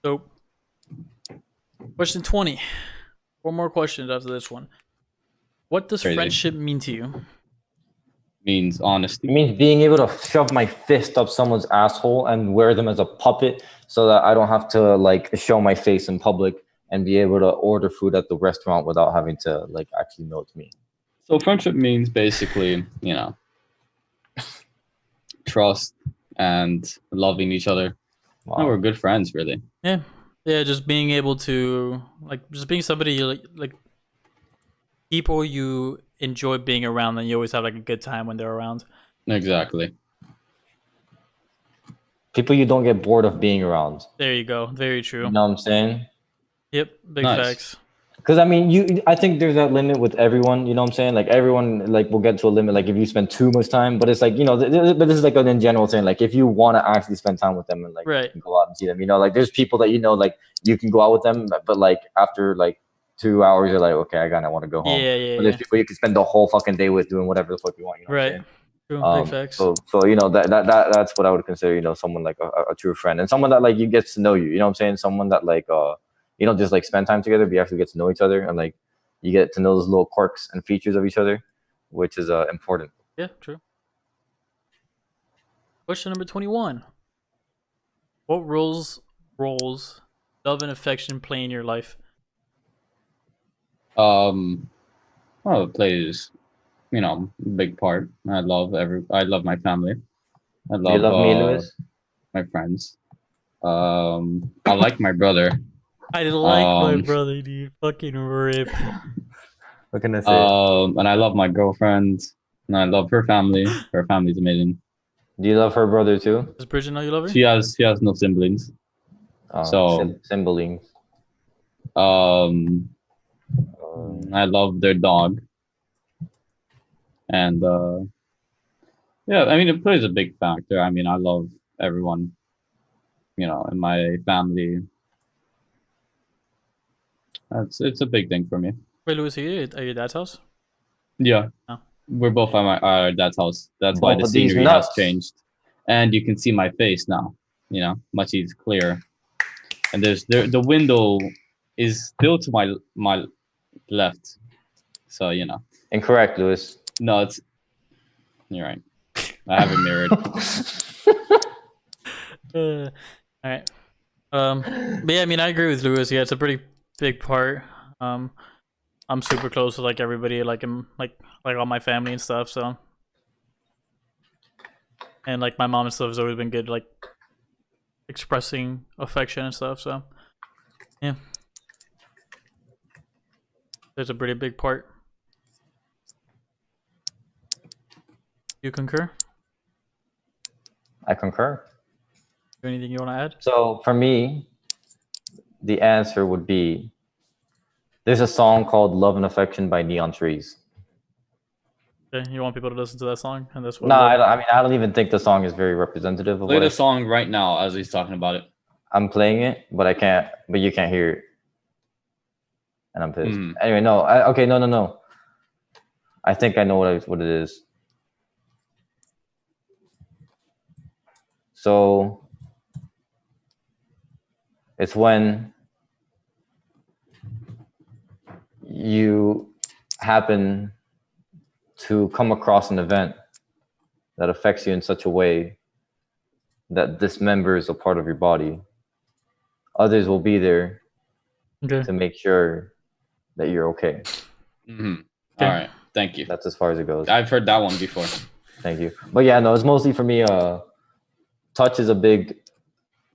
[SPEAKER 2] So, question 20. 4 more questions after this one. What does friendship mean to you?
[SPEAKER 1] Means honesty.
[SPEAKER 3] It means being able to shove my fist up someone's asshole and wear them as a puppet so that I don't have to like show my face in public and be able to order food at the restaurant without having to like actually know it's me.
[SPEAKER 1] So friendship means basically, trust and loving each other. Wow. No, we're good friends, really.
[SPEAKER 2] Yeah, just being able to just being somebody you like people you enjoy being around, and you always have like a good time when they're around.
[SPEAKER 1] Exactly.
[SPEAKER 3] People you don't get bored of being around.
[SPEAKER 2] There you go. Very true.
[SPEAKER 3] You know what I'm saying?
[SPEAKER 2] Yep. Big facts.
[SPEAKER 3] Because I mean, I think there's that limit with everyone. You know what I'm saying? Like everyone, like will get to a limit. Like if you spend too much time, but it's like but this is like an in general thing. Like if you want to actually spend time with them and like go out and see them, like there's people that like you can go out with them, but like after like 2 hours, you're like, okay, I kind of want to go home.
[SPEAKER 2] Yeah.
[SPEAKER 3] But there's people you can spend the whole fucking day with doing whatever the fuck you want. You know
[SPEAKER 2] right. True. Big facts.
[SPEAKER 3] So that's what I would consider someone like a true friend and someone that like you gets to know you. You know what I'm saying? Someone that like you don't just like spend time together, but you actually get to know each other and like you get to know those little quirks and features of each other, which is important.
[SPEAKER 2] Yeah, true. Question number 21. What roles love and affection play in your life?
[SPEAKER 1] Well, it plays, big part. I love my family. I love,
[SPEAKER 3] you love me, Lewis?
[SPEAKER 1] My friends. I like my brother.
[SPEAKER 2] I like my brother, dude. Fucking rip.
[SPEAKER 3] What can I say?
[SPEAKER 1] And I love my girlfriend. And I love her family. Her family's amazing.
[SPEAKER 3] Do you love her brother too?
[SPEAKER 2] Does Bridget know you love her?
[SPEAKER 1] She has no siblings.
[SPEAKER 3] Siblings.
[SPEAKER 1] I love their dog. And I mean it plays a big factor. I mean I love everyone, in my family. It's a big thing for me.
[SPEAKER 2] Wait, Louis, are you at your dad's house?
[SPEAKER 1] Yeah.
[SPEAKER 2] Oh.
[SPEAKER 1] We're both at our dad's house. That's why the scenery has changed. And you can see my face now, much clearer. And the window is still to my left. So,
[SPEAKER 3] Incorrect, Louis.
[SPEAKER 1] No, you're right. I have it mirrored.
[SPEAKER 2] All right. But yeah, I mean, I agree with Lewis. Yeah, it's a pretty big part. I'm super close with like everybody, like in like all my family and stuff. So, and like my mom and stuff has always been good, like expressing affection and stuff. So, yeah, there's a pretty big part. You concur?
[SPEAKER 3] I concur.
[SPEAKER 2] Anything you want to add?
[SPEAKER 3] So for me, the answer would be there's a song called Love and Affection by Neon Trees.
[SPEAKER 2] Okay, you want people to listen to that song, and that's what.
[SPEAKER 3] No, I mean, I don't even think the song is very representative of
[SPEAKER 1] Play
[SPEAKER 3] what
[SPEAKER 1] the song right now as he's talking about it.
[SPEAKER 3] I'm playing it, but I can't. But you can't hear it, and I'm pissed. Anyway, no. Okay, no. I think I know what it is. So it's when you happen to come across an event that affects you in such a way that dismembers a part of your body. Others will be there to make sure that you're okay.
[SPEAKER 1] Mm-hmm. All right. Thank you.
[SPEAKER 3] That's as far as it goes.
[SPEAKER 1] I've heard that one before.
[SPEAKER 3] Thank you. But yeah, no, it's mostly for me. Touch is a big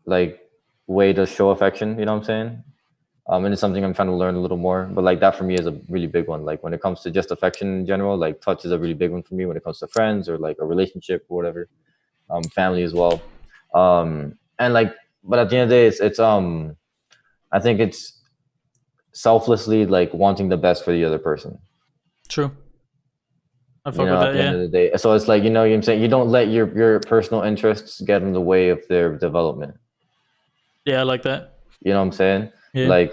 [SPEAKER 3] like way to show affection. You know what I'm saying? And it's something I'm trying to learn a little more. But like that for me is a really big one. Like when it comes to just affection in general, like touch is a really big one for me when it comes to friends or like a relationship or whatever. Family as well. And like, but at the end of the day, it's I think it's selflessly like wanting the best for the other person.
[SPEAKER 2] True. I fuck
[SPEAKER 3] with that, at the end of the day. So it's like, you know what I'm saying? You don't let your personal interests get in the way of their development.
[SPEAKER 2] Yeah, I like that.
[SPEAKER 3] You know what I'm saying?
[SPEAKER 2] Yeah.
[SPEAKER 3] Like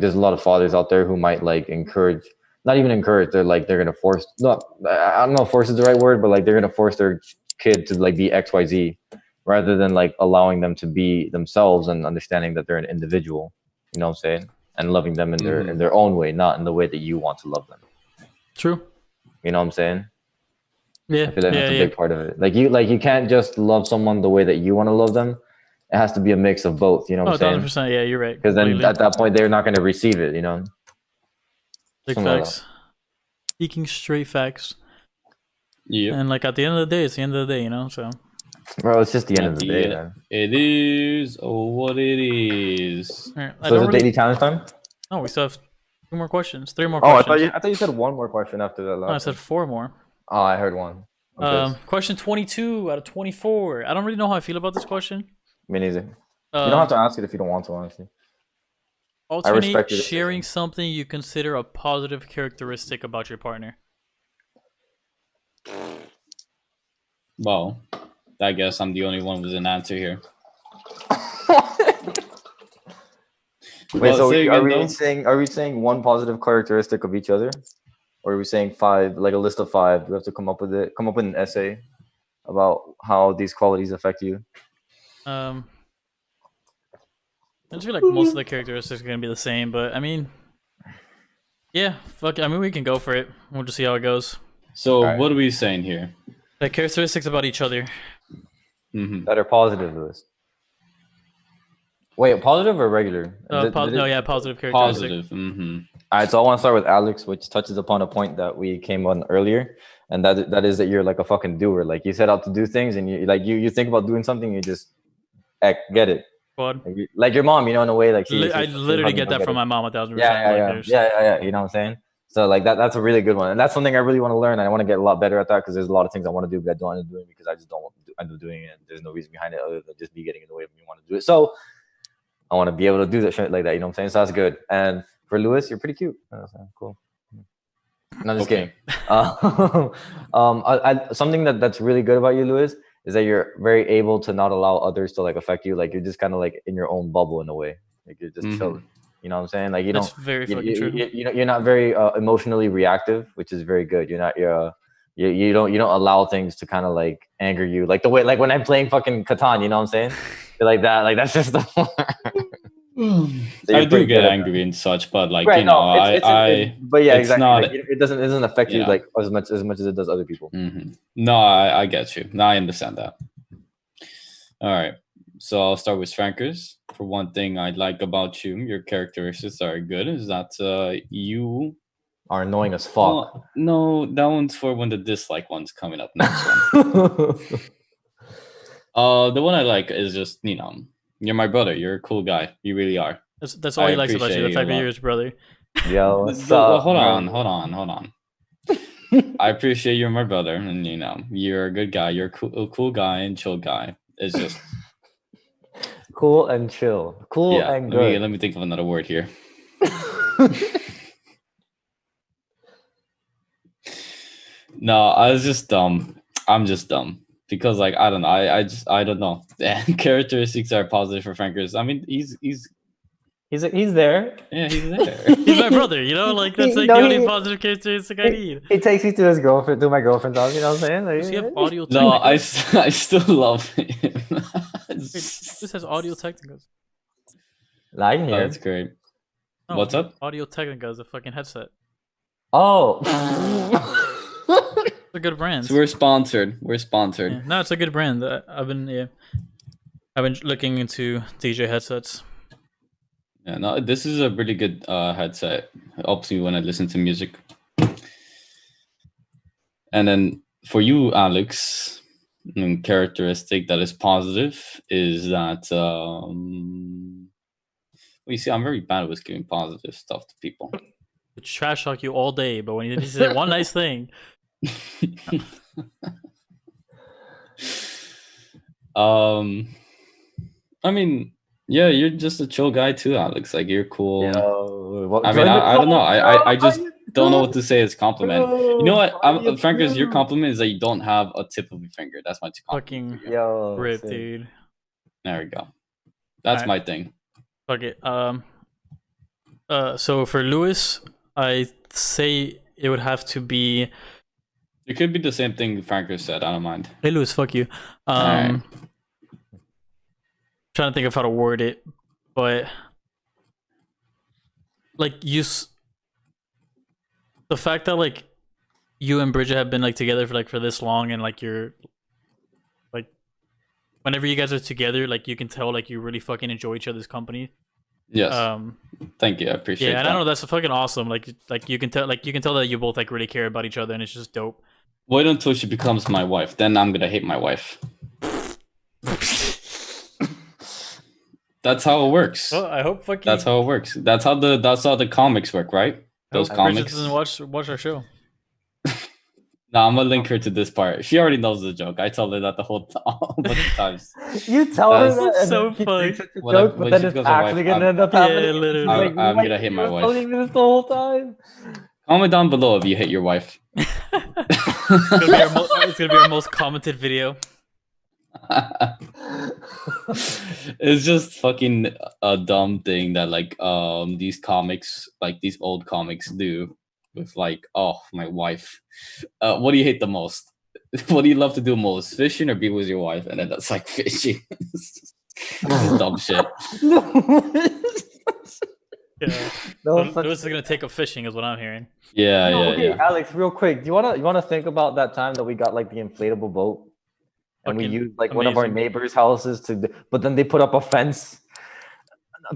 [SPEAKER 3] there's a lot of fathers out there who might like encourage, not even encourage, they're gonna force, no, I don't know if force is the right word, but like they're gonna force their kid to like be XYZ rather than like allowing them to be themselves and understanding that they're an individual, you know what I'm saying? And loving them in their own way, not in the way that you want to love them.
[SPEAKER 2] True.
[SPEAKER 3] You know what I'm saying?
[SPEAKER 2] Yeah.
[SPEAKER 3] I feel like that's a big part of it. Like you can't just love someone the way that you want to love them. It has to be a mix of both. You know what I'm saying?
[SPEAKER 2] 100%. Yeah, you're right.
[SPEAKER 3] Because then at that point, they're not going to receive it. You know.
[SPEAKER 2] Big facts. Speaking straight facts.
[SPEAKER 1] Yeah.
[SPEAKER 2] And like at the end of the day, it's the end of the day. You know. So.
[SPEAKER 3] Bro, it's just the end of the day, man.
[SPEAKER 1] It is what it is.
[SPEAKER 2] Right.
[SPEAKER 3] So is it daily challenge time?
[SPEAKER 2] No, we still have 2 more questions. 3 more questions.
[SPEAKER 3] I thought you said 1 more question after that last.
[SPEAKER 2] No, I said 4 more.
[SPEAKER 3] Oh, I heard 1.
[SPEAKER 2] Question 22 out of 24. I don't really know how I feel about this question.
[SPEAKER 3] Me neither. You don't have to ask it if you don't want to, honestly.
[SPEAKER 2] Alternate sharing something you consider a positive characteristic about your partner.
[SPEAKER 1] Well, I guess I'm the only one with an answer here.
[SPEAKER 3] Wait, so are we saying 1 positive characteristic of each other? Or are we saying 5, like a list of 5? We have to come up with an essay about how these qualities affect you.
[SPEAKER 2] I just feel like most of the characteristics are gonna be the same, but I mean, yeah, fuck it. I mean, we can go for it. We'll just see how it goes.
[SPEAKER 1] So, what are we saying here?
[SPEAKER 2] The characteristics about each other
[SPEAKER 3] that are positive, Lewis. Wait, positive or regular?
[SPEAKER 2] Positive characteristic.
[SPEAKER 1] Positive.
[SPEAKER 3] All right, so I want to start with Alex, which touches upon a point that we came on earlier, and that is that you're like a fucking doer. Like you set out to do things, and you think about doing something, you just get it.
[SPEAKER 2] What?
[SPEAKER 3] Like your mom, you know, in a way, like
[SPEAKER 2] I literally get that from my mom 1,000%.
[SPEAKER 3] Yeah. You know what I'm saying? So like that's a really good one, and that's something I really want to learn. And I want to get a lot better at that because there's a lot of things I want to do, but I don't end up doing because I just don't end up doing it. And there's no reason behind it other than just me getting in the way of me wanting to do it. So I want to be able to do that shit like that. You know what I'm saying? So that's good. And for Lewis, you're pretty cute. Cool. No, just kidding. Something that's really good about you, Lewis, is that you're very able to not allow others to like affect you. Like you're just kind of like in your own bubble in a way. Like you're just chilling. You know what I'm saying? Like
[SPEAKER 2] That's very fucking true.
[SPEAKER 3] You're not very emotionally reactive, which is very good. You don't allow things to kind of like anger you. Like the way like when I'm playing fucking Catan, you know what I'm saying? You're like that. Like that's just the
[SPEAKER 1] I do get angry and such, but like
[SPEAKER 3] right,
[SPEAKER 1] you know,
[SPEAKER 3] but yeah,
[SPEAKER 1] it's
[SPEAKER 3] exactly.
[SPEAKER 1] not.
[SPEAKER 3] Like, it doesn't affect you
[SPEAKER 1] Yeah.
[SPEAKER 3] like as much as it does other people.
[SPEAKER 1] No, I get you. Now I understand that. All right, so I'll start with Frankers. For one thing, I like about you, your characteristics are good. Is that you
[SPEAKER 3] Are annoying as fuck.
[SPEAKER 1] Well, no, that one's for when the dislike one's coming up next one. The one I like is just, you know, you're my brother. You're a cool guy. You really are.
[SPEAKER 2] That's all he likes about you. The fact that you're his brother.
[SPEAKER 3] Yo, what's up?
[SPEAKER 1] Hold on. I appreciate you're my brother, and you know, you're a good guy. You're a cool guy and chill guy. It's just
[SPEAKER 3] cool and chill. Cool and good.
[SPEAKER 1] Let me think of another word here. No, I was just dumb. I'm just dumb because, like, I don't know. I don't know. Characteristics are positive for Frankers. I mean, he's
[SPEAKER 3] there.
[SPEAKER 1] Yeah, he's there.
[SPEAKER 2] He's my brother. You know, like that's like the only positive characteristic I need.
[SPEAKER 3] He takes me to his girlfriend, to my girlfriend's house. You know what I'm saying? Like,
[SPEAKER 2] does he have audio?
[SPEAKER 1] No, I still love him.
[SPEAKER 2] This has audio technicals.
[SPEAKER 3] I can hear.
[SPEAKER 1] That's great.
[SPEAKER 2] No,
[SPEAKER 1] What's up?
[SPEAKER 2] Audio Technica is a fucking headset.
[SPEAKER 3] Oh.
[SPEAKER 2] It's a good brand.
[SPEAKER 1] So we're sponsored.
[SPEAKER 2] Yeah. No, it's a good brand. I've been looking into DJ headsets.
[SPEAKER 1] Yeah, no, this is a really good headset. It helps me when I listen to music. And then for you, Alex, characteristic that is positive is that well, you see, I'm very bad with giving positive stuff to people.
[SPEAKER 2] Would trash talk you all day, but when you say one nice thing.
[SPEAKER 1] I mean, yeah, you're just a chill guy too, Alex. Like, you're cool.
[SPEAKER 3] Yo,
[SPEAKER 1] I mean, I don't know. I just don't know what to say as compliment. You know what? Frankers, your compliment is that you don't have a tip of your finger. That's my compliment.
[SPEAKER 2] Fucking
[SPEAKER 3] yo,
[SPEAKER 2] rip, dude.
[SPEAKER 1] There we go. That's my thing.
[SPEAKER 2] Fuck it. So for Lewis, I say it would have to be.
[SPEAKER 1] It could be the same thing Franker said. I don't mind.
[SPEAKER 2] Hey, Lewis, fuck you.
[SPEAKER 1] Right.
[SPEAKER 2] Trying to think of how to word it, but like the fact that like you and Bridget have been like together for this long, and like you're like whenever you guys are together, like you can tell like you really fucking enjoy each other's company.
[SPEAKER 1] Yes. Thank you. I appreciate.
[SPEAKER 2] Yeah, and
[SPEAKER 1] that.
[SPEAKER 2] I know that's fucking awesome. Like you can tell that you both like really care about each other, and it's just dope.
[SPEAKER 1] Wait until she becomes my wife. Then I'm gonna hate my wife. That's how it works.
[SPEAKER 2] Well, I hope fucking.
[SPEAKER 1] That's how it works. That's how the comics work, right? Those comics.
[SPEAKER 2] Bridget doesn't watch our show.
[SPEAKER 1] No, I'm gonna link her to this part. She already knows the joke. I tell her that the whole times.
[SPEAKER 3] You tell her that.
[SPEAKER 2] It's so funny.
[SPEAKER 3] Joke, but then it's actually gonna end up happening.
[SPEAKER 2] Yeah, literally.
[SPEAKER 1] I'm gonna hit my wife.
[SPEAKER 3] Telling me this the whole time.
[SPEAKER 1] Comment down below if you hit your wife.
[SPEAKER 2] It's gonna be our most commented video.
[SPEAKER 1] It's just fucking a dumb thing that like these comics, like these old comics do with like, oh, my wife. What do you hate the most? What do you love to do most? Fishing or be with your wife? And then that's like fishing. Dumb shit.
[SPEAKER 2] Yeah. Lewis is gonna take up fishing, is what I'm hearing.
[SPEAKER 1] Yeah, yeah.
[SPEAKER 3] Alex, real quick, do you wanna think about that time that we got like the inflatable boat, and we used like one of our neighbors' houses but then they put up a fence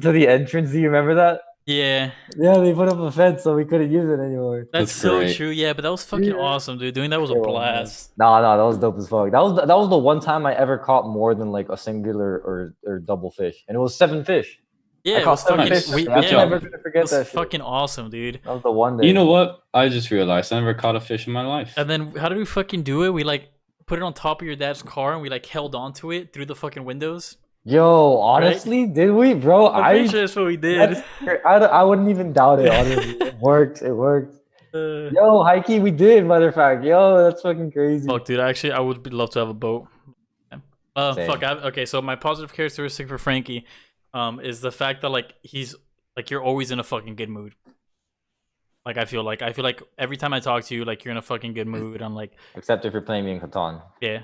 [SPEAKER 3] to the entrance. Do you remember that?
[SPEAKER 2] Yeah.
[SPEAKER 3] Yeah, they put up a fence so we couldn't use it anymore.
[SPEAKER 2] That's so great. True. Yeah, but that was fucking awesome, dude. Doing that was a blast.
[SPEAKER 3] No, that was dope as fuck. That was the one time I ever caught more than like a singular or double fish, and it was 7 fish.
[SPEAKER 2] Yeah, it was fucking.
[SPEAKER 3] I'm never gonna forget that.
[SPEAKER 2] Fucking awesome, dude.
[SPEAKER 3] That was the one day.
[SPEAKER 1] You know what? I just realized I never caught a fish in my life.
[SPEAKER 2] And then how did we fucking do it? We like put it on top of your dad's car and we like held onto it through the fucking windows.
[SPEAKER 3] Yo, honestly, did we, bro?
[SPEAKER 2] I'm pretty sure that's what we did.
[SPEAKER 3] I wouldn't even doubt it. Honestly, it worked. Yo, Heike, we did, matter of fact. Yo, that's fucking crazy.
[SPEAKER 2] Fuck, dude. Actually, I would love to have a boat. Fuck. Okay, so my positive characteristic for Frankie, is the fact that like he's like you're always in a fucking good mood. Like I feel like every time I talk to you, like you're in a fucking good mood. I'm like,
[SPEAKER 3] except if you're playing me in Catan.
[SPEAKER 2] Yeah.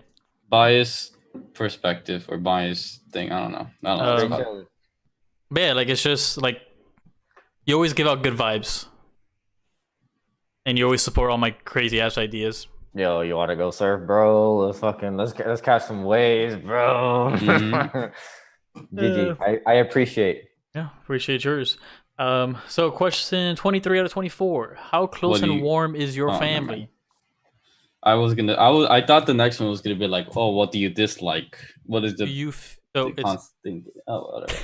[SPEAKER 1] Bias perspective or bias thing. I don't know.
[SPEAKER 2] But yeah, like it's just like you always give out good vibes, and you always support all my crazy ass ideas.
[SPEAKER 3] Yo, you want to go surf, bro? Let's catch some waves, bro. GG. I appreciate.
[SPEAKER 2] Yeah, appreciate yours. So question 23 out of 24. How close and warm is your family?
[SPEAKER 1] I thought the next one was gonna be like, oh, what do you dislike? What is the constant? Oh, whatever.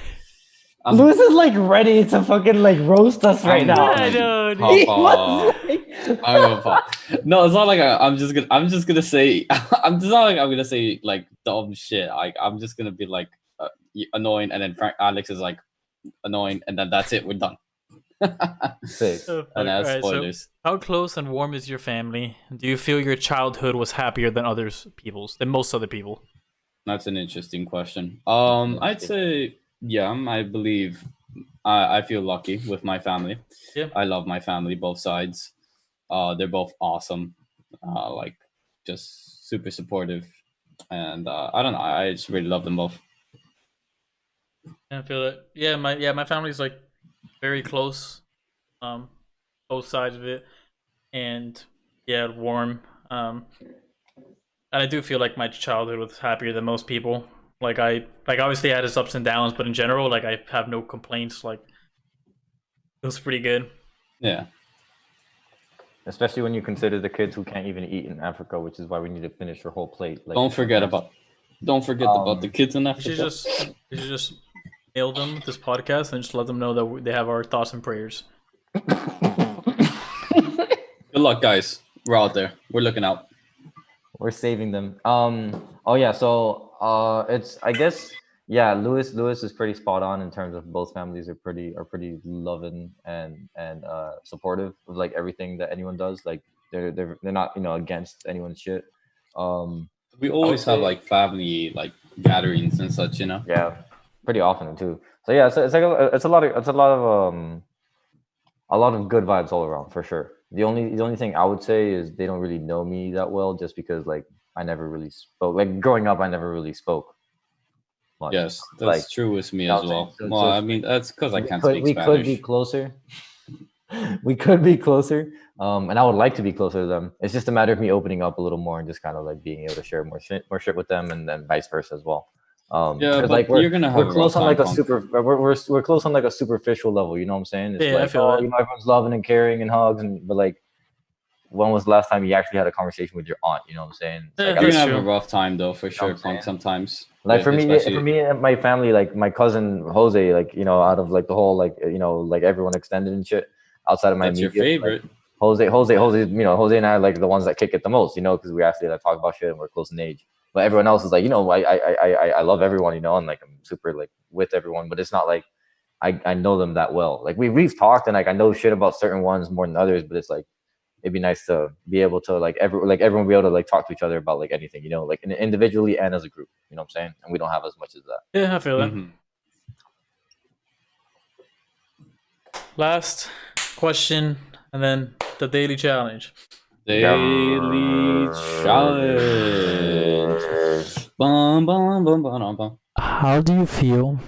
[SPEAKER 3] Lewis is like ready to fucking like roast us right now.
[SPEAKER 2] I know, dude.
[SPEAKER 1] No, it's not like I'm just gonna say. I'm just not like I'm gonna say like dumb shit. I'm just gonna be like annoying, and then Alex is like annoying, and then that's it. We're done. And that's spoilers.
[SPEAKER 2] So how close and warm is your family? Do you feel your childhood was happier than most other people?
[SPEAKER 1] That's an interesting question. I'd say yeah. I believe I feel lucky with my family.
[SPEAKER 2] Yeah,
[SPEAKER 1] I love my family, both sides. They're both awesome. Like just super supportive, and I don't know. I just really love them both.
[SPEAKER 2] I feel it. Yeah, my family's like very close. Both sides of it, and yeah, warm. And I do feel like my childhood was happier than most people. Like obviously I had its ups and downs, but in general, like I have no complaints. Like it was pretty good.
[SPEAKER 1] Yeah.
[SPEAKER 3] Especially when you consider the kids who can't even eat in Africa, which is why we need to finish your whole plate. Like,
[SPEAKER 1] don't forget about the kids in Africa.
[SPEAKER 2] You should just mail them this podcast and just let them know that they have our thoughts and prayers.
[SPEAKER 1] Good luck, guys. We're out there. We're looking out.
[SPEAKER 3] We're saving them. Oh yeah. So it's I guess yeah. Lewis is pretty spot on in terms of both families are pretty loving and supportive of like everything that anyone does. Like they're not against anyone's shit.
[SPEAKER 1] We always have like family like gatherings and such,
[SPEAKER 3] Yeah, pretty often too. So yeah, it's a lot of good vibes all around for sure. The only thing I would say is they don't really know me that well, just because like I never really spoke. Like growing up, I never really spoke
[SPEAKER 1] much. Yes, that's true with me as well. Well, I mean that's because I can't speak Spanish.
[SPEAKER 3] We could be closer. We could be closer, and I would like to be closer to them. It's just a matter of me opening up a little more and just kind of like being able to share more shit with them, and then vice versa as well.
[SPEAKER 1] Yeah, but
[SPEAKER 3] like
[SPEAKER 1] you're gonna have
[SPEAKER 3] we're close on like we're close on like a superficial level. You know what I'm saying? It's like,
[SPEAKER 2] I feel
[SPEAKER 3] everyone's loving and caring and hugs, but like, when was the last time you actually had a conversation with your aunt? You know what I'm saying?
[SPEAKER 1] You're gonna have a rough time though, for sure. Punk sometimes.
[SPEAKER 3] Like for me and my family, like my cousin Jose, like out of like the whole like like everyone extended and shit outside of my
[SPEAKER 1] immediate, your favorite.
[SPEAKER 3] Like, Jose, Jose and I are like the ones that kick it the most, because we actually like talk about shit and we're close in age. But everyone else is like, I love everyone, and like I'm super like with everyone, but it's not like I know them that well. Like we've talked and like I know shit about certain ones more than others, but it's like it'd be nice to be able to like everyone be able to like talk to each other about like anything, like individually and as a group. You know what I'm saying? And we don't have as much as that.
[SPEAKER 2] Yeah, I feel that. Last question, and then the daily challenge.
[SPEAKER 1] Daily challenge. Bum, bum, bum, bum, bum.
[SPEAKER 2] How do you feel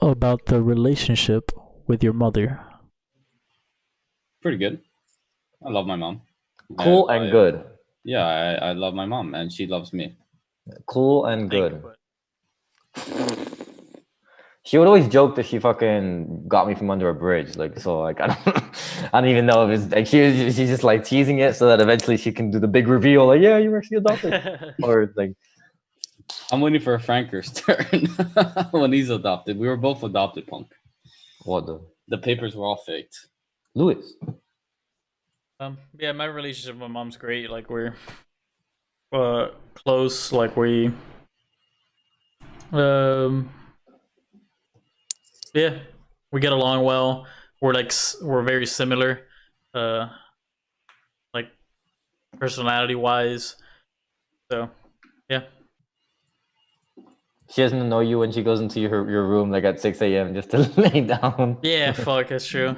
[SPEAKER 2] about the relationship with your mother?
[SPEAKER 1] Pretty good. I love my mom.
[SPEAKER 3] Cool and good.
[SPEAKER 1] Yeah, I love my mom, and she loves me.
[SPEAKER 3] Cool and good. She would always joke that she fucking got me from under a bridge, like, so like I don't even know if it's like she's just like teasing it so that eventually she can do the big reveal, like, yeah, you were actually adopted, or like.
[SPEAKER 1] I'm waiting for Franker's turn when he's adopted. We were both adopted, Punk.
[SPEAKER 3] What
[SPEAKER 1] the papers were all faked.
[SPEAKER 3] Lewis.
[SPEAKER 2] Yeah, my relationship with my mom's great. Like we're close. Like we yeah, we get along well. We're very similar, like personality wise. So yeah.
[SPEAKER 3] She doesn't know you when she goes into your room like at 6 a.m. just to lay down.
[SPEAKER 2] Yeah, fuck, that's true.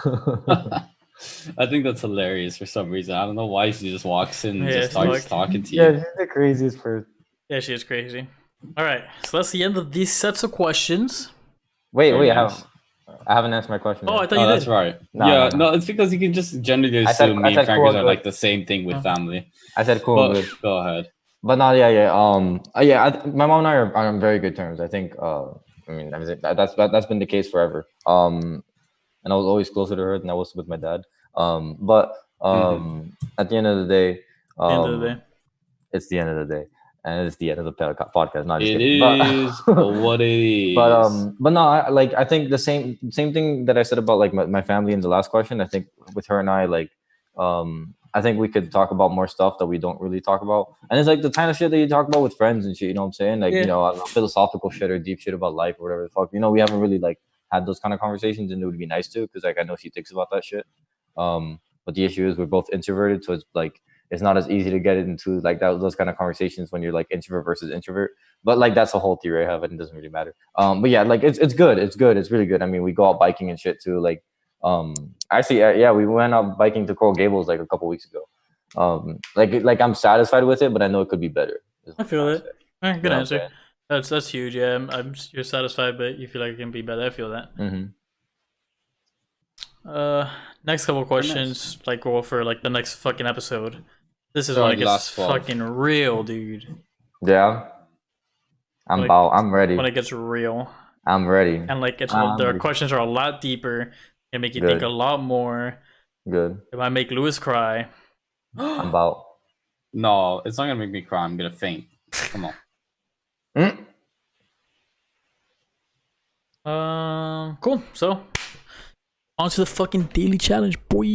[SPEAKER 1] I think that's hilarious for some reason. I don't know why she just walks in and just starts talking to you.
[SPEAKER 3] Yeah, she's the craziest person.
[SPEAKER 2] Yeah, she is crazy. All right, so that's the end of these sets of questions.
[SPEAKER 3] Wait,
[SPEAKER 1] Very
[SPEAKER 3] I
[SPEAKER 1] nice.
[SPEAKER 3] haven't answered my question.
[SPEAKER 2] Oh,
[SPEAKER 3] yet.
[SPEAKER 2] I thought
[SPEAKER 1] Oh,
[SPEAKER 2] you
[SPEAKER 1] that's
[SPEAKER 2] did.
[SPEAKER 1] right.
[SPEAKER 3] No.
[SPEAKER 1] No, it's because you can just generally assume me and
[SPEAKER 3] I said cool
[SPEAKER 1] Frankers
[SPEAKER 3] and
[SPEAKER 1] are
[SPEAKER 3] good.
[SPEAKER 1] like the same thing with family.
[SPEAKER 3] I said cool
[SPEAKER 1] But
[SPEAKER 3] and good.
[SPEAKER 1] go ahead.
[SPEAKER 3] But no, my mom and I are on very good terms. I think. I mean, that's been the case forever. And I was always closer to her than I was with my dad. But at the end of the day,
[SPEAKER 2] End of the day.
[SPEAKER 3] it's the end of the day, and it's the end of the podcast. Not just
[SPEAKER 1] It
[SPEAKER 3] kidding.
[SPEAKER 1] is what it is.
[SPEAKER 3] But no, I think the same thing that I said about like my family in the last question. I think with her and I, like, I think we could talk about more stuff that we don't really talk about, and it's like the kind of shit that you talk about with friends and shit. You know what I'm saying? Like,
[SPEAKER 2] Yeah.
[SPEAKER 3] you know, I don't know, philosophical shit or deep shit about life or whatever the fuck. You know, we haven't really like had those kind of conversations, and it would be nice to, because like I know she thinks about that shit. But the issue is we're both introverted, so it's like it's not as easy to get into like those kind of conversations when you're like introvert versus introvert. But like that's a whole theory I have, and it doesn't really matter. But yeah, like it's good. It's good. It's really good. I mean, we go out biking and shit too. Like, actually, yeah, we went out biking to Coral Gables like a couple weeks ago. Like I'm satisfied with it, but I know it could be better.
[SPEAKER 2] I feel it. All right, good
[SPEAKER 3] You know
[SPEAKER 2] answer. That's huge. Yeah, you're satisfied, but you feel like it can be better. I feel that. Next couple questions, like go for like the next fucking episode. This is when it gets fucking real, dude.
[SPEAKER 3] Yeah. I'm ready.
[SPEAKER 2] When it gets real.
[SPEAKER 3] I'm ready.
[SPEAKER 2] And like the questions are a lot deeper. They make you think a lot more.
[SPEAKER 3] Good.
[SPEAKER 2] It might make Lewis cry.
[SPEAKER 3] I'm about.
[SPEAKER 1] No, it's not gonna make me cry. I'm gonna faint. Come on.
[SPEAKER 2] Cool. So on to the fucking daily challenge, boy.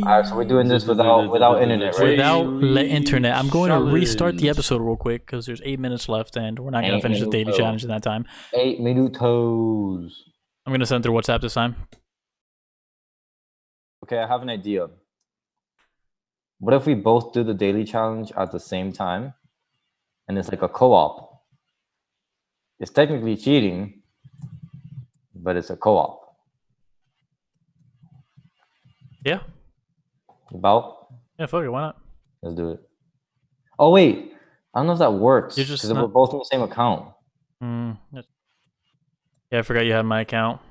[SPEAKER 3] Alright, so we're doing this without internet, right?
[SPEAKER 2] Without the internet. I'm going to restart the episode real quick because there's 8 minutes left and we're not going to finish the daily challenge in that time.
[SPEAKER 3] 8 minutos.
[SPEAKER 2] I'm going to send through WhatsApp this time.
[SPEAKER 3] Okay, I have an idea. What if we both do the daily challenge at the same time? And it's like a co-op. It's technically cheating, but it's a co-op.
[SPEAKER 2] Yeah.
[SPEAKER 3] About?
[SPEAKER 2] Yeah, fuck it. Why not?
[SPEAKER 3] Let's do it. Oh, wait. I don't know if that works.
[SPEAKER 2] Because
[SPEAKER 3] we're both on the same account.
[SPEAKER 2] Yeah, I forgot you had my account.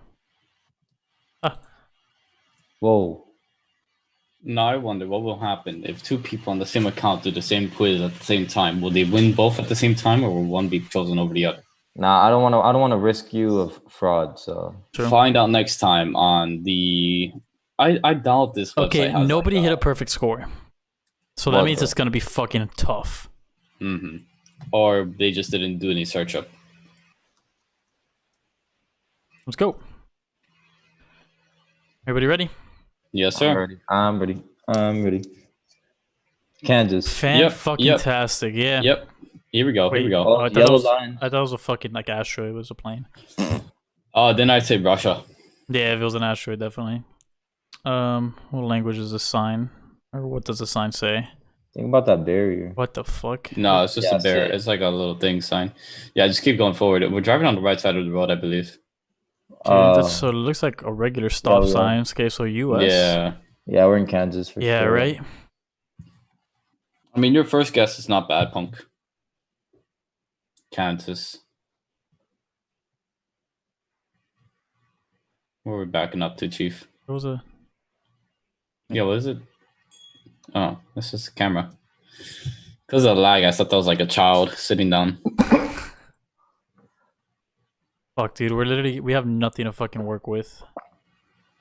[SPEAKER 3] Whoa.
[SPEAKER 1] Now I wonder what will happen if two people on the same account do the same quiz at the same time. Will they win both at the same time, or will one be chosen over the other?
[SPEAKER 3] Nah, I don't want to risk you of fraud. So
[SPEAKER 1] find out next time on the. I doubt this website.
[SPEAKER 2] Okay, nobody hit a perfect score, so that means it's gonna be fucking tough.
[SPEAKER 1] Or they just didn't do any search up.
[SPEAKER 2] Let's go. Everybody ready?
[SPEAKER 1] Yes, sir.
[SPEAKER 3] I'm ready. Kansas.
[SPEAKER 2] Fan-fucking-tastic, yeah.
[SPEAKER 1] Yep. Here we go.
[SPEAKER 3] Oh,
[SPEAKER 2] I thought it was a fucking like asteroid. It was a plane.
[SPEAKER 1] Oh, then I'd say Russia.
[SPEAKER 2] Yeah, if it was an asteroid, definitely. What language is this sign? Or what does the sign say?
[SPEAKER 3] Think about that barrier.
[SPEAKER 2] What the fuck?
[SPEAKER 1] No, it's just a bear. It's like a little thing sign. Yeah, just keep going forward. We're driving on the right side of the road, I believe.
[SPEAKER 2] So it looks like a regular stop sign. Okay, so US.
[SPEAKER 3] Yeah, we're in Kansas for sure.
[SPEAKER 2] Yeah, right?
[SPEAKER 1] I mean, your first guess is not bad, Punk. Kansas. Where are we backing up to, Chief?
[SPEAKER 2] What was it?
[SPEAKER 1] Yeah, what is it? Oh, this is the camera. Because of the lag, I thought that was like a child sitting down.
[SPEAKER 2] Fuck, dude, we have nothing to fucking work with.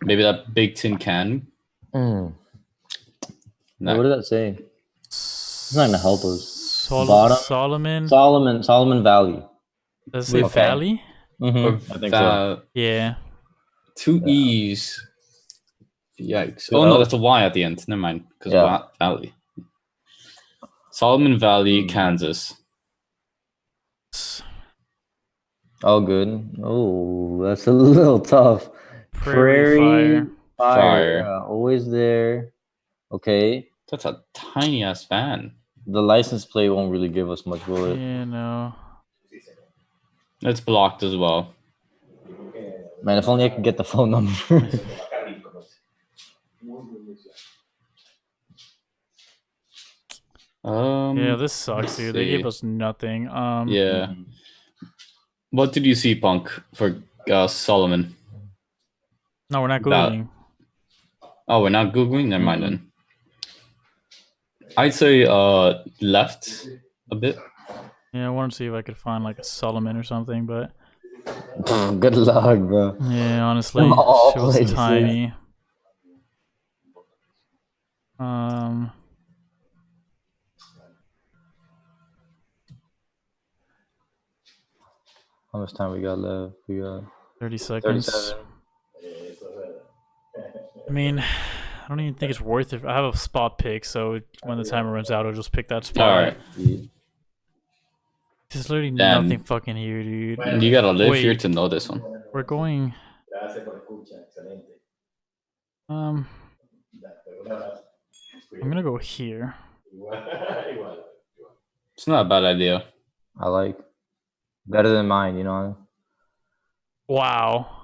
[SPEAKER 1] Maybe that big tin can.
[SPEAKER 3] No. What did that say? It's not gonna help us.
[SPEAKER 2] Solomon
[SPEAKER 3] Valley.
[SPEAKER 2] Does it say Valley?
[SPEAKER 3] I think so.
[SPEAKER 2] Yeah.
[SPEAKER 1] 2 E's. Yikes. Oh, no, that's a Y at the end. Never mind. Because Valley. Solomon Valley, Kansas.
[SPEAKER 3] Oh, good. Oh, that's a little tough. Prairie Fire. Always there. Okay.
[SPEAKER 1] That's a tiny ass van.
[SPEAKER 3] The license plate won't really give us much, will it?
[SPEAKER 2] Yeah, no.
[SPEAKER 1] It's blocked as well.
[SPEAKER 3] Man, if only I could get the phone number.
[SPEAKER 2] Yeah, this sucks, dude. They gave us nothing.
[SPEAKER 1] Yeah. What did you see, Punk, for Solomon?
[SPEAKER 2] No, we're not googling.
[SPEAKER 1] Oh, we're not googling. Never mind then. I'd say left a bit.
[SPEAKER 2] Yeah, I wanted to see if I could find like a Solomon or something, but
[SPEAKER 3] Good luck, bro.
[SPEAKER 2] yeah, honestly,
[SPEAKER 3] All
[SPEAKER 2] she was
[SPEAKER 3] places.
[SPEAKER 2] tiny.
[SPEAKER 3] How much time we got left? We got
[SPEAKER 2] 30 seconds.
[SPEAKER 3] 37.
[SPEAKER 2] I mean, I don't even think it's worth it. I have a spot pick, so when the timer runs out, I'll just pick that spot.
[SPEAKER 1] All right.
[SPEAKER 2] There's literally nothing fucking here, dude.
[SPEAKER 1] You gotta live here to know this one.
[SPEAKER 2] We're going. I'm gonna go here.
[SPEAKER 1] It's not a bad idea.
[SPEAKER 3] I like better than mine, you know.
[SPEAKER 2] Wow.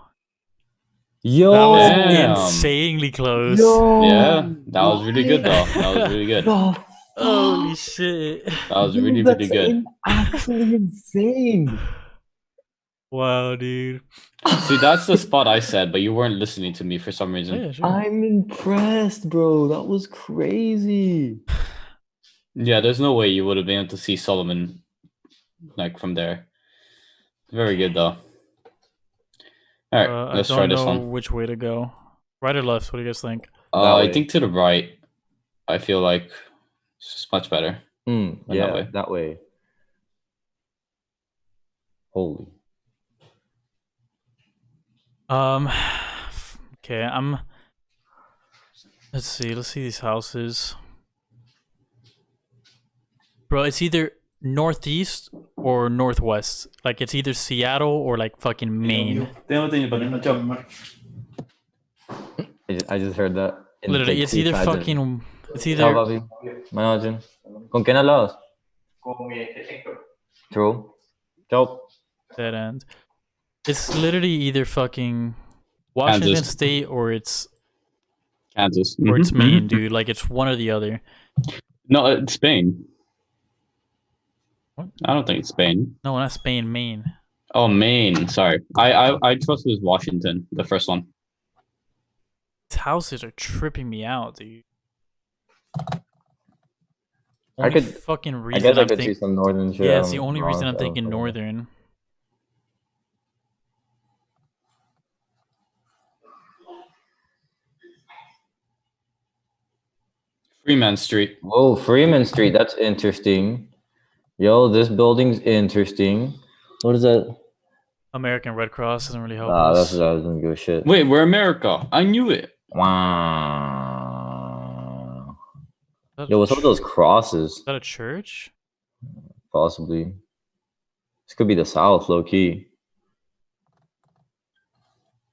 [SPEAKER 3] Yo,
[SPEAKER 2] that was
[SPEAKER 1] Damn.
[SPEAKER 2] insanely close.
[SPEAKER 1] Yeah, that was really good though. That was really good.
[SPEAKER 2] Holy shit.
[SPEAKER 1] That was really, really good.
[SPEAKER 3] Actually insane.
[SPEAKER 2] Wow, dude.
[SPEAKER 1] See, that's the spot I said, but you weren't listening to me for some reason.
[SPEAKER 2] Yeah, sure.
[SPEAKER 3] I'm impressed, bro. That was crazy.
[SPEAKER 1] Yeah, there's no way you would have been able to see Solomon like from there. Very good though. All right, let's try this one.
[SPEAKER 2] I don't know which way to go. Right or left? What do you guys think?
[SPEAKER 1] I think to the right. I feel like it's just much better.
[SPEAKER 3] Yeah, that way. Holy.
[SPEAKER 2] Okay, let's see these houses. Bro, it's either northeast or northwest. Like it's either Seattle or like fucking Maine.
[SPEAKER 3] I just heard that.
[SPEAKER 2] Literally, it's either fucking. It's either.
[SPEAKER 3] Papi, imagine. ¿Con quién hablabas?
[SPEAKER 4] Con mi Héctor.
[SPEAKER 3] True. Ciao.
[SPEAKER 2] Dead end. It's literally either fucking Washington
[SPEAKER 1] Kansas.
[SPEAKER 2] State or it's
[SPEAKER 1] Kansas.
[SPEAKER 2] or it's Maine, dude. Like it's one or the other.
[SPEAKER 1] No, it's Spain.
[SPEAKER 2] What?
[SPEAKER 1] I don't think it's Spain.
[SPEAKER 2] No, not Spain, Maine.
[SPEAKER 1] Oh, Maine. Sorry. I trust it was Washington, the first one.
[SPEAKER 2] These houses are tripping me out, dude.
[SPEAKER 3] I could
[SPEAKER 2] fucking reason.
[SPEAKER 3] I guess I could see some northern shit.
[SPEAKER 2] Yeah, it's the only reason I'm thinking northern.
[SPEAKER 1] Freeman Street.
[SPEAKER 3] Whoa, Freeman Street. That's interesting. Yo, this building's interesting. What is that?
[SPEAKER 2] American Red Cross doesn't really help
[SPEAKER 3] That's
[SPEAKER 2] us.
[SPEAKER 3] what I was gonna give a shit.
[SPEAKER 1] Wait, we're America. I knew it.
[SPEAKER 3] Wow. Yo, what's up with those crosses?
[SPEAKER 2] Is that a church?
[SPEAKER 3] Possibly. This could be the South, low key.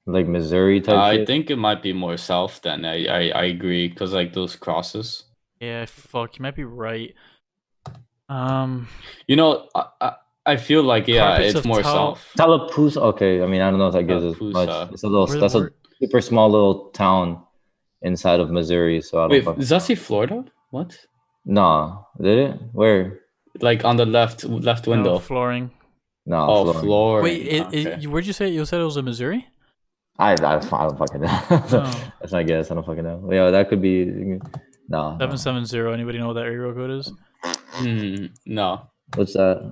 [SPEAKER 3] Like Missouri type
[SPEAKER 1] I
[SPEAKER 3] shit.
[SPEAKER 1] think it might be more south than I agree, because like those crosses.
[SPEAKER 2] Yeah, fuck, you might be right.
[SPEAKER 1] You know, I feel like
[SPEAKER 2] Carpets
[SPEAKER 1] it's
[SPEAKER 2] of
[SPEAKER 1] more south.
[SPEAKER 3] Tallapoosa. Okay, I mean I don't know if that gives us much.
[SPEAKER 1] Tallapoosa.
[SPEAKER 3] It's a little. That's a super small little town inside of Missouri. So I don't.
[SPEAKER 1] Wait,
[SPEAKER 3] fucking...
[SPEAKER 1] does that say Florida? What?
[SPEAKER 3] Nah, did it? Where?
[SPEAKER 1] Like on the left window.
[SPEAKER 2] No, flooring.
[SPEAKER 3] No.
[SPEAKER 1] Oh, Florida.
[SPEAKER 2] Wait,
[SPEAKER 1] Okay.
[SPEAKER 2] where'd you say? You said it was in Missouri?
[SPEAKER 3] I don't fucking know.
[SPEAKER 2] Oh.
[SPEAKER 3] That's my guess. I don't fucking know. Yeah, that could be. No.
[SPEAKER 2] 770. Anybody know what that area code is?
[SPEAKER 1] No.
[SPEAKER 3] What's that?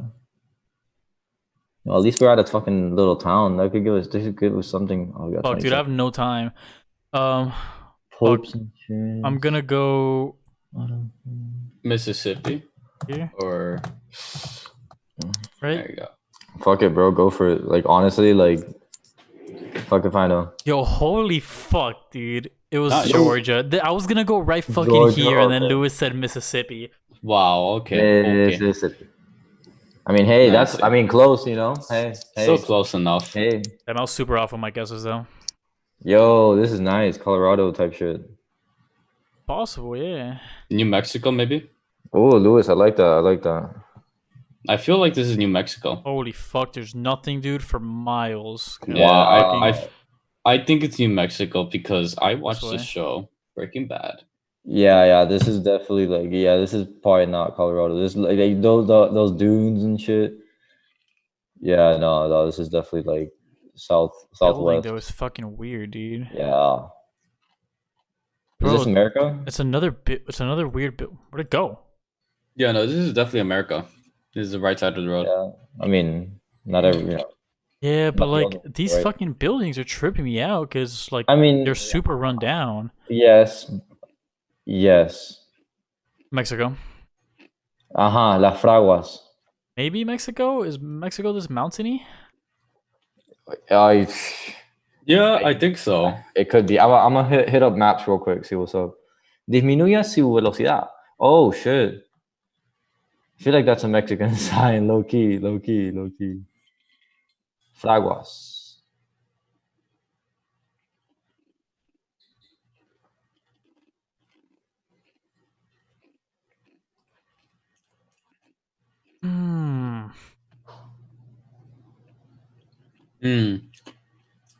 [SPEAKER 3] Well, at least we're at a fucking little town. That could give us. This could give us something. Oh,
[SPEAKER 2] Fuck, dude, I have no time.
[SPEAKER 3] Popes and shit.
[SPEAKER 2] I'm gonna go
[SPEAKER 1] Mississippi
[SPEAKER 2] here,
[SPEAKER 1] or
[SPEAKER 2] right?
[SPEAKER 1] there you go.
[SPEAKER 3] Fuck it, bro. Go for it. Like honestly, like. Fuck if I know.
[SPEAKER 2] Yo, holy fuck, dude. It was
[SPEAKER 1] Not
[SPEAKER 2] Georgia. I was gonna go right fucking
[SPEAKER 3] Georgia,
[SPEAKER 2] here, and then
[SPEAKER 3] okay.
[SPEAKER 2] Lewis said Mississippi.
[SPEAKER 1] Wow. Okay.
[SPEAKER 3] Mississippi. I mean, hey,
[SPEAKER 1] Nice.
[SPEAKER 3] that's. I mean, close. You know. Hey.
[SPEAKER 1] Still close enough.
[SPEAKER 3] Hey.
[SPEAKER 2] And I was super off on my guesses though.
[SPEAKER 3] Yo, this is nice. Colorado type shit.
[SPEAKER 2] Possible, yeah.
[SPEAKER 1] New Mexico, maybe.
[SPEAKER 3] Oh, Lewis, I like that. I like that.
[SPEAKER 1] I feel like this is New Mexico.
[SPEAKER 2] Holy fuck, there's nothing, dude, for miles.
[SPEAKER 1] Yeah,
[SPEAKER 3] Wow.
[SPEAKER 1] I think it's New Mexico because I watched
[SPEAKER 2] way.
[SPEAKER 1] this show, Breaking Bad.
[SPEAKER 3] Yeah. This is definitely like. Yeah, this is probably not Colorado. This like those dunes and shit. Yeah, no, this is definitely like
[SPEAKER 2] Building
[SPEAKER 3] southwest.
[SPEAKER 2] though is fucking weird, dude.
[SPEAKER 3] Yeah. Is this
[SPEAKER 2] Bro,
[SPEAKER 3] America?
[SPEAKER 2] it's another bit. It's another weird bit. Where'd it go?
[SPEAKER 1] Yeah, no, this is definitely America. This is the right side of the road.
[SPEAKER 3] Yeah. I mean, not every,
[SPEAKER 2] Yeah, but
[SPEAKER 3] not the
[SPEAKER 2] like
[SPEAKER 3] only,
[SPEAKER 2] these
[SPEAKER 3] right?
[SPEAKER 2] fucking buildings are tripping me out because like
[SPEAKER 3] I mean,
[SPEAKER 2] they're super run down.
[SPEAKER 3] yes, yes.
[SPEAKER 2] Mexico,
[SPEAKER 3] Ajá, las fraguas.
[SPEAKER 2] maybe Mexico. Is Mexico this mountainy?
[SPEAKER 3] I,
[SPEAKER 1] Yeah, I think so.
[SPEAKER 3] it could be. I'm gonna hit up maps real quick, see what's up. Disminuya su velocidad. Oh shit. I feel like that's a Mexican sign, low key, low key, low key. Fraguas.
[SPEAKER 2] Hmm.
[SPEAKER 1] Hmm.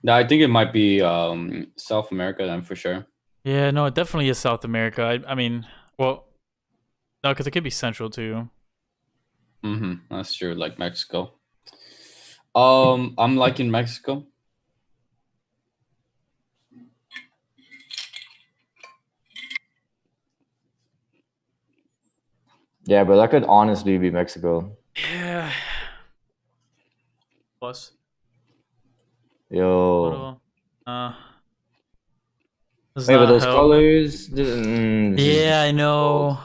[SPEAKER 1] No, I think it might be South America then for sure.
[SPEAKER 2] Yeah, no, it definitely is South America. I mean, well, no, because it could be Central too.
[SPEAKER 1] That's true, like Mexico. I'm liking Mexico.
[SPEAKER 3] Yeah, but that could honestly be Mexico.
[SPEAKER 2] Yeah. Plus,
[SPEAKER 3] Yo.
[SPEAKER 2] little, does
[SPEAKER 3] Wait, but
[SPEAKER 2] not
[SPEAKER 3] those
[SPEAKER 2] help.
[SPEAKER 3] colors. Just
[SPEAKER 2] Yeah, I
[SPEAKER 3] bold.
[SPEAKER 2] know.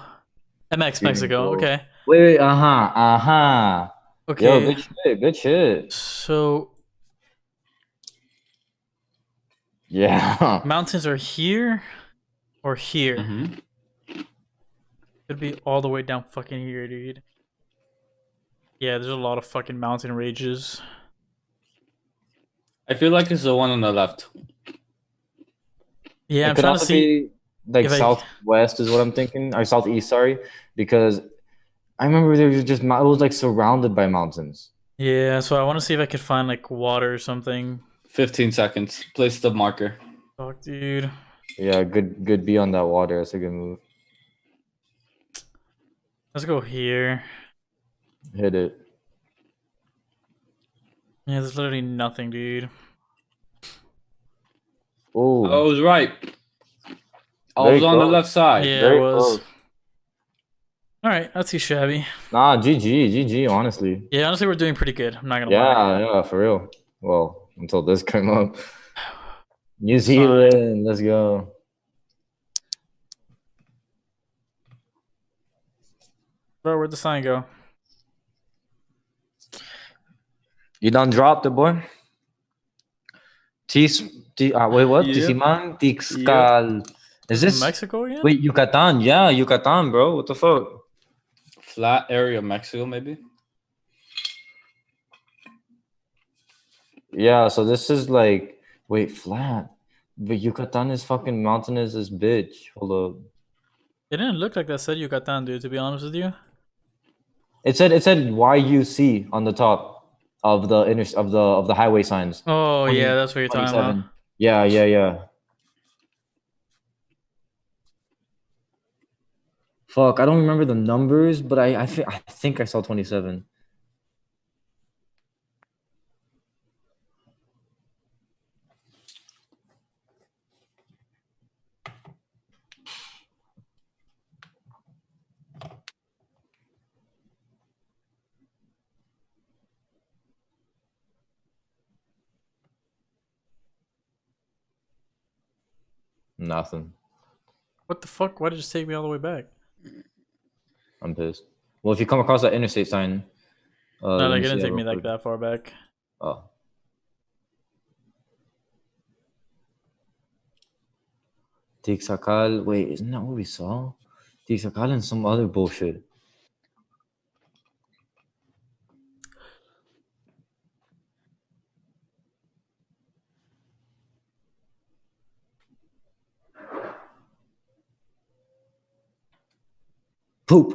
[SPEAKER 2] MX
[SPEAKER 3] Giving
[SPEAKER 2] Mexico.
[SPEAKER 3] bold.
[SPEAKER 2] Okay.
[SPEAKER 3] Wait, uh-huh, uh-huh. Yo,
[SPEAKER 2] Okay.
[SPEAKER 3] good shit, good shit.
[SPEAKER 2] So
[SPEAKER 3] Yeah.
[SPEAKER 2] mountains are here or here.
[SPEAKER 1] Mm-hmm.
[SPEAKER 2] Could be all the way down fucking here, dude. Yeah, there's a lot of fucking mountain ranges.
[SPEAKER 1] I feel like it's the one on the left.
[SPEAKER 2] Yeah,
[SPEAKER 3] It
[SPEAKER 2] I'm
[SPEAKER 3] could
[SPEAKER 2] trying to
[SPEAKER 3] also
[SPEAKER 2] see
[SPEAKER 3] be like
[SPEAKER 2] if I.
[SPEAKER 3] southwest is what I'm thinking, or southeast, sorry, because I remember there was just it was like surrounded by mountains.
[SPEAKER 2] Yeah, so I want to see if I could find like water or something.
[SPEAKER 1] 15 seconds. Place the marker.
[SPEAKER 2] Fuck, dude.
[SPEAKER 3] Yeah, good be on that water. That's a good move.
[SPEAKER 2] Let's go here.
[SPEAKER 3] Hit it.
[SPEAKER 2] Yeah, there's literally nothing, dude.
[SPEAKER 1] I
[SPEAKER 3] Oh,
[SPEAKER 1] was right. I
[SPEAKER 3] very
[SPEAKER 1] was on the
[SPEAKER 3] close.
[SPEAKER 1] left side.
[SPEAKER 2] Yeah, it
[SPEAKER 3] Very
[SPEAKER 2] was.
[SPEAKER 3] close.
[SPEAKER 2] All right, that's too shabby.
[SPEAKER 3] Nah, GG, honestly.
[SPEAKER 2] Yeah, honestly, we're doing pretty good. I'm not gonna lie.
[SPEAKER 3] Yeah, for real. Well, until this came up. New
[SPEAKER 2] Sign.
[SPEAKER 3] Zealand, let's go.
[SPEAKER 2] Bro, where'd the sign go?
[SPEAKER 3] You done dropped it, boy. Wait, what?
[SPEAKER 1] Yep.
[SPEAKER 3] Tisiman, Tixcal. Is this
[SPEAKER 2] Mexico again?
[SPEAKER 3] wait, Yucatan? Yeah, Yucatan, bro. What the fuck?
[SPEAKER 1] Flat area of Mexico, maybe.
[SPEAKER 3] Yeah, so this is like wait, flat. But Yucatan is fucking mountainous as bitch. Hold up.
[SPEAKER 2] It didn't look like that said Yucatan, dude, to be honest with you.
[SPEAKER 3] It said YUC on the top of the of the highway signs.
[SPEAKER 2] Oh,
[SPEAKER 3] 20
[SPEAKER 2] yeah, that's what you're talking about.
[SPEAKER 3] 27. Yeah. Fuck, I don't remember the numbers, but I think I saw 27. Nothing.
[SPEAKER 2] What the fuck? Why did it just take me all the way back?
[SPEAKER 3] I'm pissed. Well, if you come across that interstate sign,
[SPEAKER 2] No,
[SPEAKER 3] let
[SPEAKER 2] like,
[SPEAKER 3] me
[SPEAKER 2] it
[SPEAKER 3] see
[SPEAKER 2] didn't
[SPEAKER 3] that
[SPEAKER 2] take
[SPEAKER 3] real
[SPEAKER 2] me like
[SPEAKER 3] quick.
[SPEAKER 2] that far back.
[SPEAKER 3] Oh. Tixacal. Wait, isn't that what we saw? Tixacal and some other bullshit. Poop.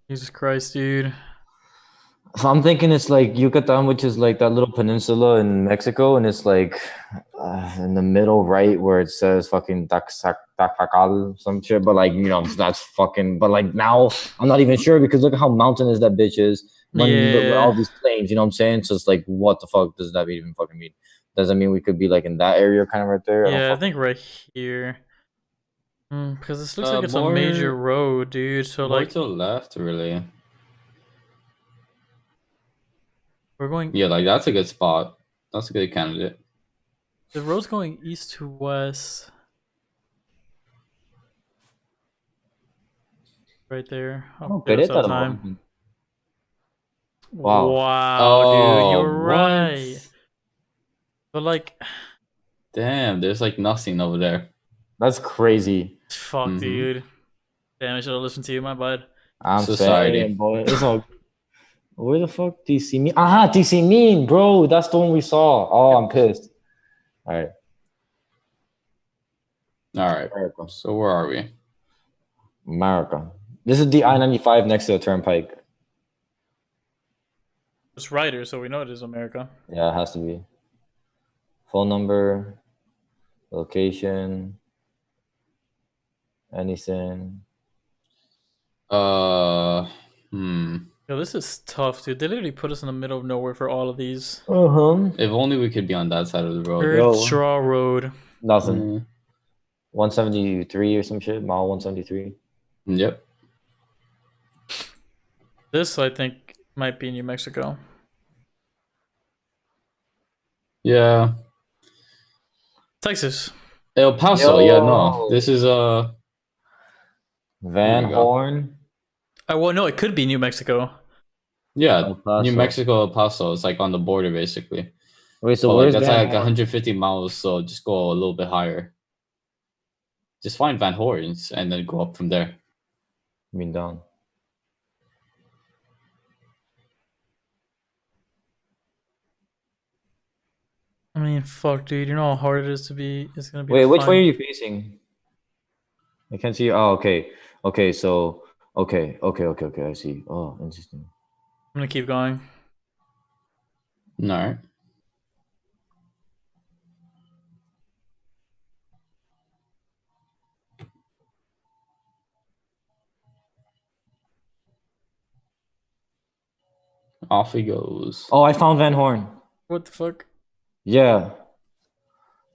[SPEAKER 2] Jesus Christ, dude.
[SPEAKER 3] So I'm thinking it's like Yucatan, which is like that little peninsula in Mexico, and it's like in the middle right where it says fucking Tacacal, some shit. But like, that's fucking. But like now, I'm not even sure because look at how mountainous that bitch is. With all
[SPEAKER 2] Yeah.
[SPEAKER 3] these plains, you know what I'm saying? So it's like, what the fuck does that even fucking mean? Does that mean we could be like in that area, kind of right there?
[SPEAKER 2] Yeah, I think right here. Because this looks like it's a
[SPEAKER 1] More,
[SPEAKER 2] major road, dude. So
[SPEAKER 1] more
[SPEAKER 2] like
[SPEAKER 1] to the left, really.
[SPEAKER 2] we're going.
[SPEAKER 1] Yeah, like that's a good spot. That's a good candidate.
[SPEAKER 2] The road's going east to west. Right there.
[SPEAKER 3] No,
[SPEAKER 2] Okay, that's all
[SPEAKER 3] Pereta,
[SPEAKER 2] time.
[SPEAKER 3] Wow.
[SPEAKER 2] Wow, dude,
[SPEAKER 1] Oh,
[SPEAKER 2] you're
[SPEAKER 1] what?
[SPEAKER 2] right. But like,
[SPEAKER 1] Damn, there's like nothing over there.
[SPEAKER 3] That's crazy.
[SPEAKER 2] fuck,
[SPEAKER 1] Mhm.
[SPEAKER 2] dude. Damn, I should have listened to you, my bud.
[SPEAKER 3] I'm
[SPEAKER 1] Society.
[SPEAKER 3] saying, boy, it's all. Where the fuck DC mean? Aha, DC mean, bro. That's the one we saw. Oh, I'm pissed. All right.
[SPEAKER 1] All right.
[SPEAKER 3] America.
[SPEAKER 1] So where are we?
[SPEAKER 3] America. This is the I-95 next to the turnpike.
[SPEAKER 2] It's Ryder, so we know it is America.
[SPEAKER 3] Yeah, it has to be. Phone number, location, anything.
[SPEAKER 2] Yo, this is tough, dude. They literally put us in the middle of nowhere for all of these.
[SPEAKER 1] If only we could be on that side of the road.
[SPEAKER 2] Third Straw Road.
[SPEAKER 3] Nothing. 173 or some shit. Mile 173.
[SPEAKER 1] Yep.
[SPEAKER 2] This, I think, might be New Mexico.
[SPEAKER 1] Yeah.
[SPEAKER 2] Texas.
[SPEAKER 1] El Paso.
[SPEAKER 3] Yo.
[SPEAKER 1] Yeah, no. This is
[SPEAKER 3] Van
[SPEAKER 1] There we go.
[SPEAKER 3] Horn.
[SPEAKER 2] Well, no, it could be New Mexico.
[SPEAKER 1] yeah,
[SPEAKER 3] El Paso.
[SPEAKER 1] New Mexico, El Paso. It's like on the border basically.
[SPEAKER 3] Wait, so
[SPEAKER 1] But
[SPEAKER 3] where's
[SPEAKER 1] that's
[SPEAKER 3] Van
[SPEAKER 1] like
[SPEAKER 3] Horn?
[SPEAKER 1] 150 miles, so just go a little bit higher. Just find Van Horns and then go up from there.
[SPEAKER 3] I mean, down.
[SPEAKER 2] I mean, fuck, dude. You know how hard it is to be. It's gonna be.
[SPEAKER 3] Wait,
[SPEAKER 2] to
[SPEAKER 3] which way are
[SPEAKER 2] find-
[SPEAKER 3] you facing? I can't see. Oh, okay. Okay, so okay. I see. Oh, interesting.
[SPEAKER 2] I'm gonna keep going.
[SPEAKER 1] All right. Off he goes.
[SPEAKER 3] Oh, I found Van Horn.
[SPEAKER 2] What the fuck?
[SPEAKER 3] Yeah.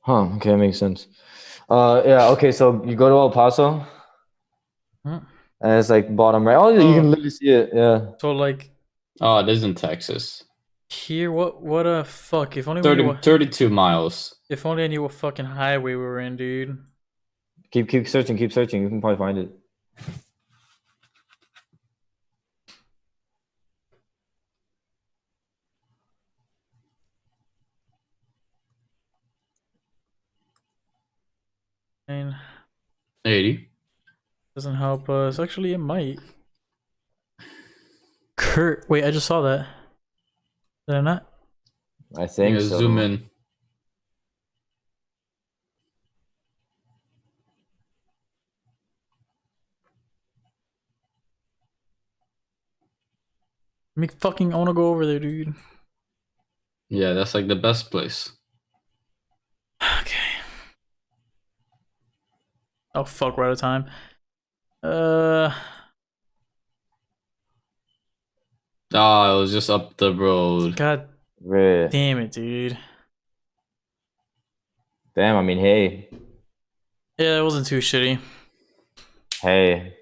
[SPEAKER 3] Huh. Okay, that makes sense. Yeah. Okay, so you go to El Paso,
[SPEAKER 2] Huh?
[SPEAKER 3] and it's like bottom right. Oh, you
[SPEAKER 2] Oh.
[SPEAKER 3] can literally see it. Yeah.
[SPEAKER 2] So like
[SPEAKER 1] Oh, it is in Texas.
[SPEAKER 2] here, what a fuck. If only we knew
[SPEAKER 1] 32 miles.
[SPEAKER 2] if only I knew what fucking highway we were in, dude.
[SPEAKER 3] Keep searching. Keep searching. You can probably find it.
[SPEAKER 2] I mean,
[SPEAKER 1] 80.
[SPEAKER 2] doesn't help us. Actually, it might. Kurt, wait, I just saw that. Did I not?
[SPEAKER 3] I think so.
[SPEAKER 1] Zoom in.
[SPEAKER 2] I wanna go over there, dude.
[SPEAKER 1] Yeah, that's like the best place.
[SPEAKER 2] Okay. Oh fuck, we're out of time.
[SPEAKER 1] Ah, it was just up the road.
[SPEAKER 2] God
[SPEAKER 3] Right.
[SPEAKER 2] damn it, dude.
[SPEAKER 3] Damn. I mean, hey.
[SPEAKER 2] Yeah, it wasn't too shitty.
[SPEAKER 3] Hey.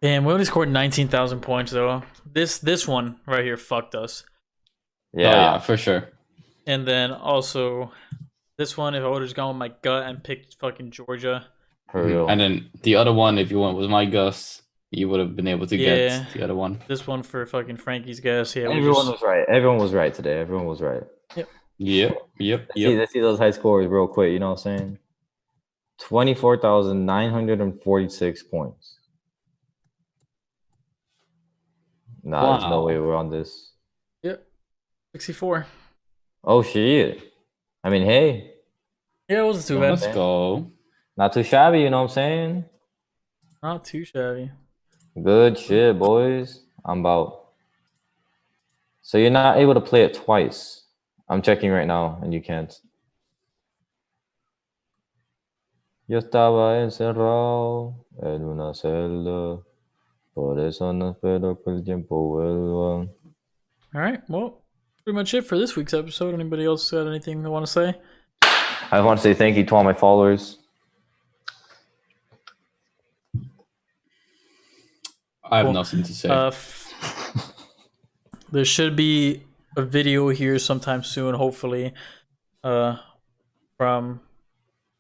[SPEAKER 2] Damn, we only scored 19,000 points though. This one right here fucked us.
[SPEAKER 3] Yeah.
[SPEAKER 1] Oh, yeah, for sure.
[SPEAKER 2] And then also this one, if I would have just gone with my gut and picked fucking Georgia.
[SPEAKER 3] For real.
[SPEAKER 1] And then the other one, if you went with my guess, you would have been able to
[SPEAKER 2] Yeah.
[SPEAKER 1] get the other one.
[SPEAKER 2] This one for fucking Frankie's guess. Yeah,
[SPEAKER 3] Everyone was right. Everyone was right today. Everyone was right.
[SPEAKER 1] Yep.
[SPEAKER 3] Let's see those high scores real quick. You know what I'm saying? 24,946 points. Nah, there's no
[SPEAKER 1] Wow.
[SPEAKER 3] way we're on this.
[SPEAKER 2] Yep. 64.
[SPEAKER 3] Oh shit. I mean, hey,
[SPEAKER 2] Yeah, it wasn't too
[SPEAKER 1] Let's
[SPEAKER 2] bad.
[SPEAKER 1] go.
[SPEAKER 3] not too shabby, you know what I'm saying?
[SPEAKER 2] Not too shabby.
[SPEAKER 3] Good shit, boys. I'm about So you're not able to play it twice. I'm checking right now, and you can't. Yo estaba encerrado en una celda, por eso no espero que el tiempo vuelva.
[SPEAKER 2] All right, well, pretty much it for this week's episode. Anybody else got anything they want to say?
[SPEAKER 3] I want to say thank you to all my followers.
[SPEAKER 1] I have nothing to say.
[SPEAKER 2] There should be a video here sometime soon, hopefully, from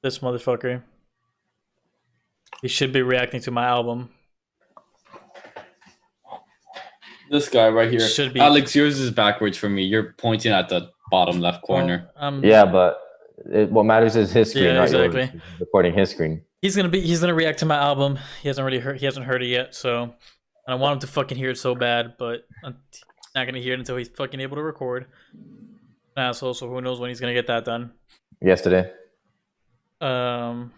[SPEAKER 2] this motherfucker. He should be reacting to my album.
[SPEAKER 1] This guy right here.
[SPEAKER 2] Should be.
[SPEAKER 1] Alex, yours is backwards for me. You're pointing at the bottom left corner.
[SPEAKER 3] Yeah, but what matters is his screen, not
[SPEAKER 2] exactly.
[SPEAKER 3] yours. Recording his screen.
[SPEAKER 2] He's gonna react to my album. He hasn't heard it yet, so I want him to fucking hear it so bad, but I'm not gonna hear it until he's fucking able to record. Asshole, so who knows when he's gonna get that done.
[SPEAKER 3] Yesterday.
[SPEAKER 2] And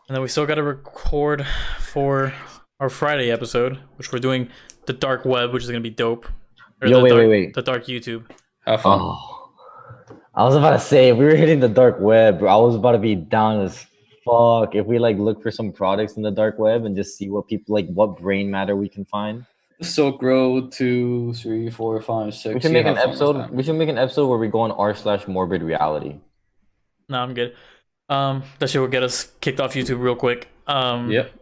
[SPEAKER 2] then we still gotta record for our Friday episode, which we're doing the dark web, which is gonna be dope.
[SPEAKER 3] Yo, wait.
[SPEAKER 2] The dark YouTube.
[SPEAKER 1] Have fun.
[SPEAKER 3] Oh, I was about to say, if we were hitting the dark web, bro, I was about to be down as fuck. If we like look for some products in the dark web and just see what people like, what brain matter we can find.
[SPEAKER 1] Silk Road 2, 3, 4, 5, 6.
[SPEAKER 3] We should make an episode. We should make an episode where we go on r/morbid reality.
[SPEAKER 2] No, I'm good. That shit will get us kicked off YouTube real quick.
[SPEAKER 1] Yep.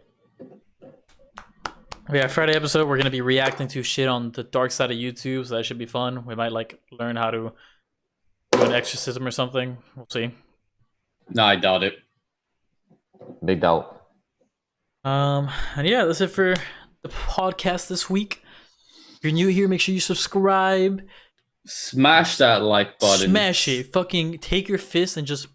[SPEAKER 2] Yeah, Friday episode, we're gonna be reacting to shit on the dark side of YouTube, so that should be fun. We might like learn how to do an exorcism or something. We'll see.
[SPEAKER 1] No, I doubt it.
[SPEAKER 3] Big doubt.
[SPEAKER 2] And yeah, that's it for the podcast this week. If you're new here, make sure you subscribe.
[SPEAKER 1] Smash that like button.
[SPEAKER 2] Smash it. Fucking take your fist and just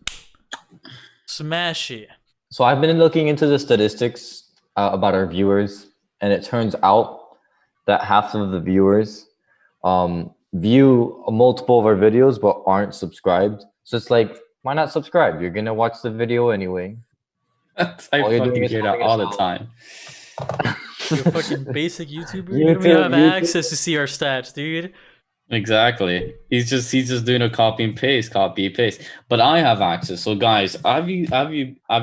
[SPEAKER 2] smash it.
[SPEAKER 3] So I've been looking into the statistics about our viewers, and it turns out that half of the viewers view multiple of our videos but aren't subscribed. So it's like, why not subscribe? You're gonna watch the video anyway.
[SPEAKER 1] I fucking hear that all the time.
[SPEAKER 2] You're a fucking basic YouTuber. You don't even have access to see our stats, dude.
[SPEAKER 1] Exactly. He's just doing a copy paste. But I have access. So guys, have you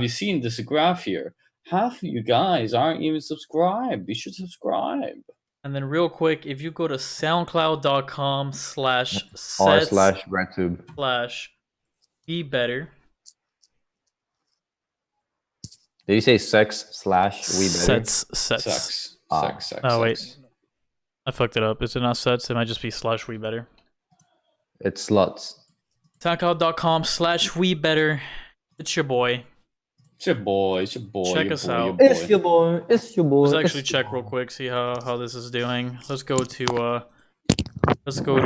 [SPEAKER 1] seen this graph here? Half of you guys aren't even subscribed. You should subscribe.
[SPEAKER 2] And then real quick, if you go to soundcloud.com/sets/be better.
[SPEAKER 3] Did you say sex/we better?
[SPEAKER 2] Sets.
[SPEAKER 1] Sex.
[SPEAKER 2] Oh wait, I fucked it up. Is it not sets? It might just be /we better.
[SPEAKER 3] It's sluts.
[SPEAKER 2] SoundCloud.com/we better. It's your boy.
[SPEAKER 1] It's your boy.
[SPEAKER 2] Check us out.
[SPEAKER 3] It's your boy.
[SPEAKER 2] Let's actually check real quick, see how this is doing. Let's go to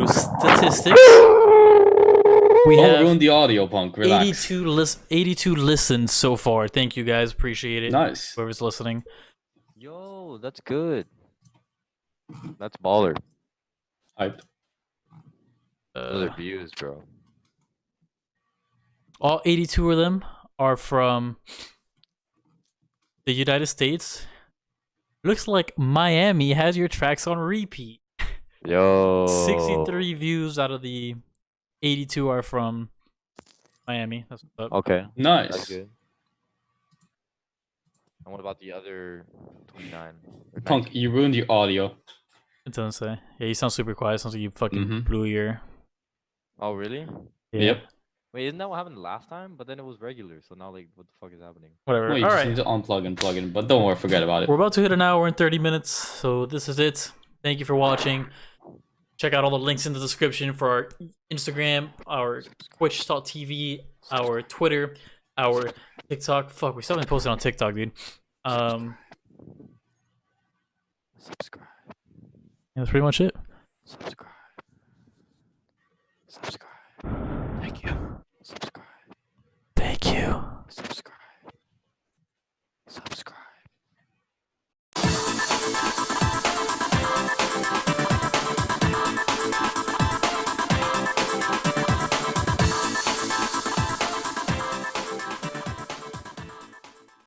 [SPEAKER 2] statistics. We
[SPEAKER 1] Don't
[SPEAKER 2] have
[SPEAKER 1] ruin the audio, punk. Relax.
[SPEAKER 2] 82 listens so far. Thank you guys, appreciate it.
[SPEAKER 1] Nice.
[SPEAKER 2] Whoever's listening.
[SPEAKER 3] Yo, that's good. That's baller.
[SPEAKER 1] Hype.
[SPEAKER 3] Those are views, bro.
[SPEAKER 2] All 82 of them are from the United States. Looks like Miami has your tracks on repeat.
[SPEAKER 3] Yo.
[SPEAKER 2] 63 views out of the 82 are from Miami. That's what's up.
[SPEAKER 3] Okay.
[SPEAKER 1] Nice.
[SPEAKER 3] That's good. And what about the other 29?
[SPEAKER 1] Punk, you ruined your audio.
[SPEAKER 2] It doesn't say. Yeah, you sound super quiet. Sounds like you fucking blew your...
[SPEAKER 3] Oh, really?
[SPEAKER 2] Yeah.
[SPEAKER 1] Yep.
[SPEAKER 3] Wait, isn't that what happened last time? But then it was regular, so now, like, what the fuck is happening?
[SPEAKER 2] Whatever.
[SPEAKER 1] Well, you
[SPEAKER 2] All
[SPEAKER 1] just
[SPEAKER 2] right.
[SPEAKER 1] need to unplug and plug in, but don't worry, forget about it.
[SPEAKER 2] We're about to hit an hour and 30 minutes, so this is it. Thank you for watching. Check out all the links in the description for our Instagram, our Twitch.tv, our Twitter, our TikTok. Fuck, we still haven't posted on TikTok, dude.
[SPEAKER 3] Subscribe.
[SPEAKER 2] That's pretty much it.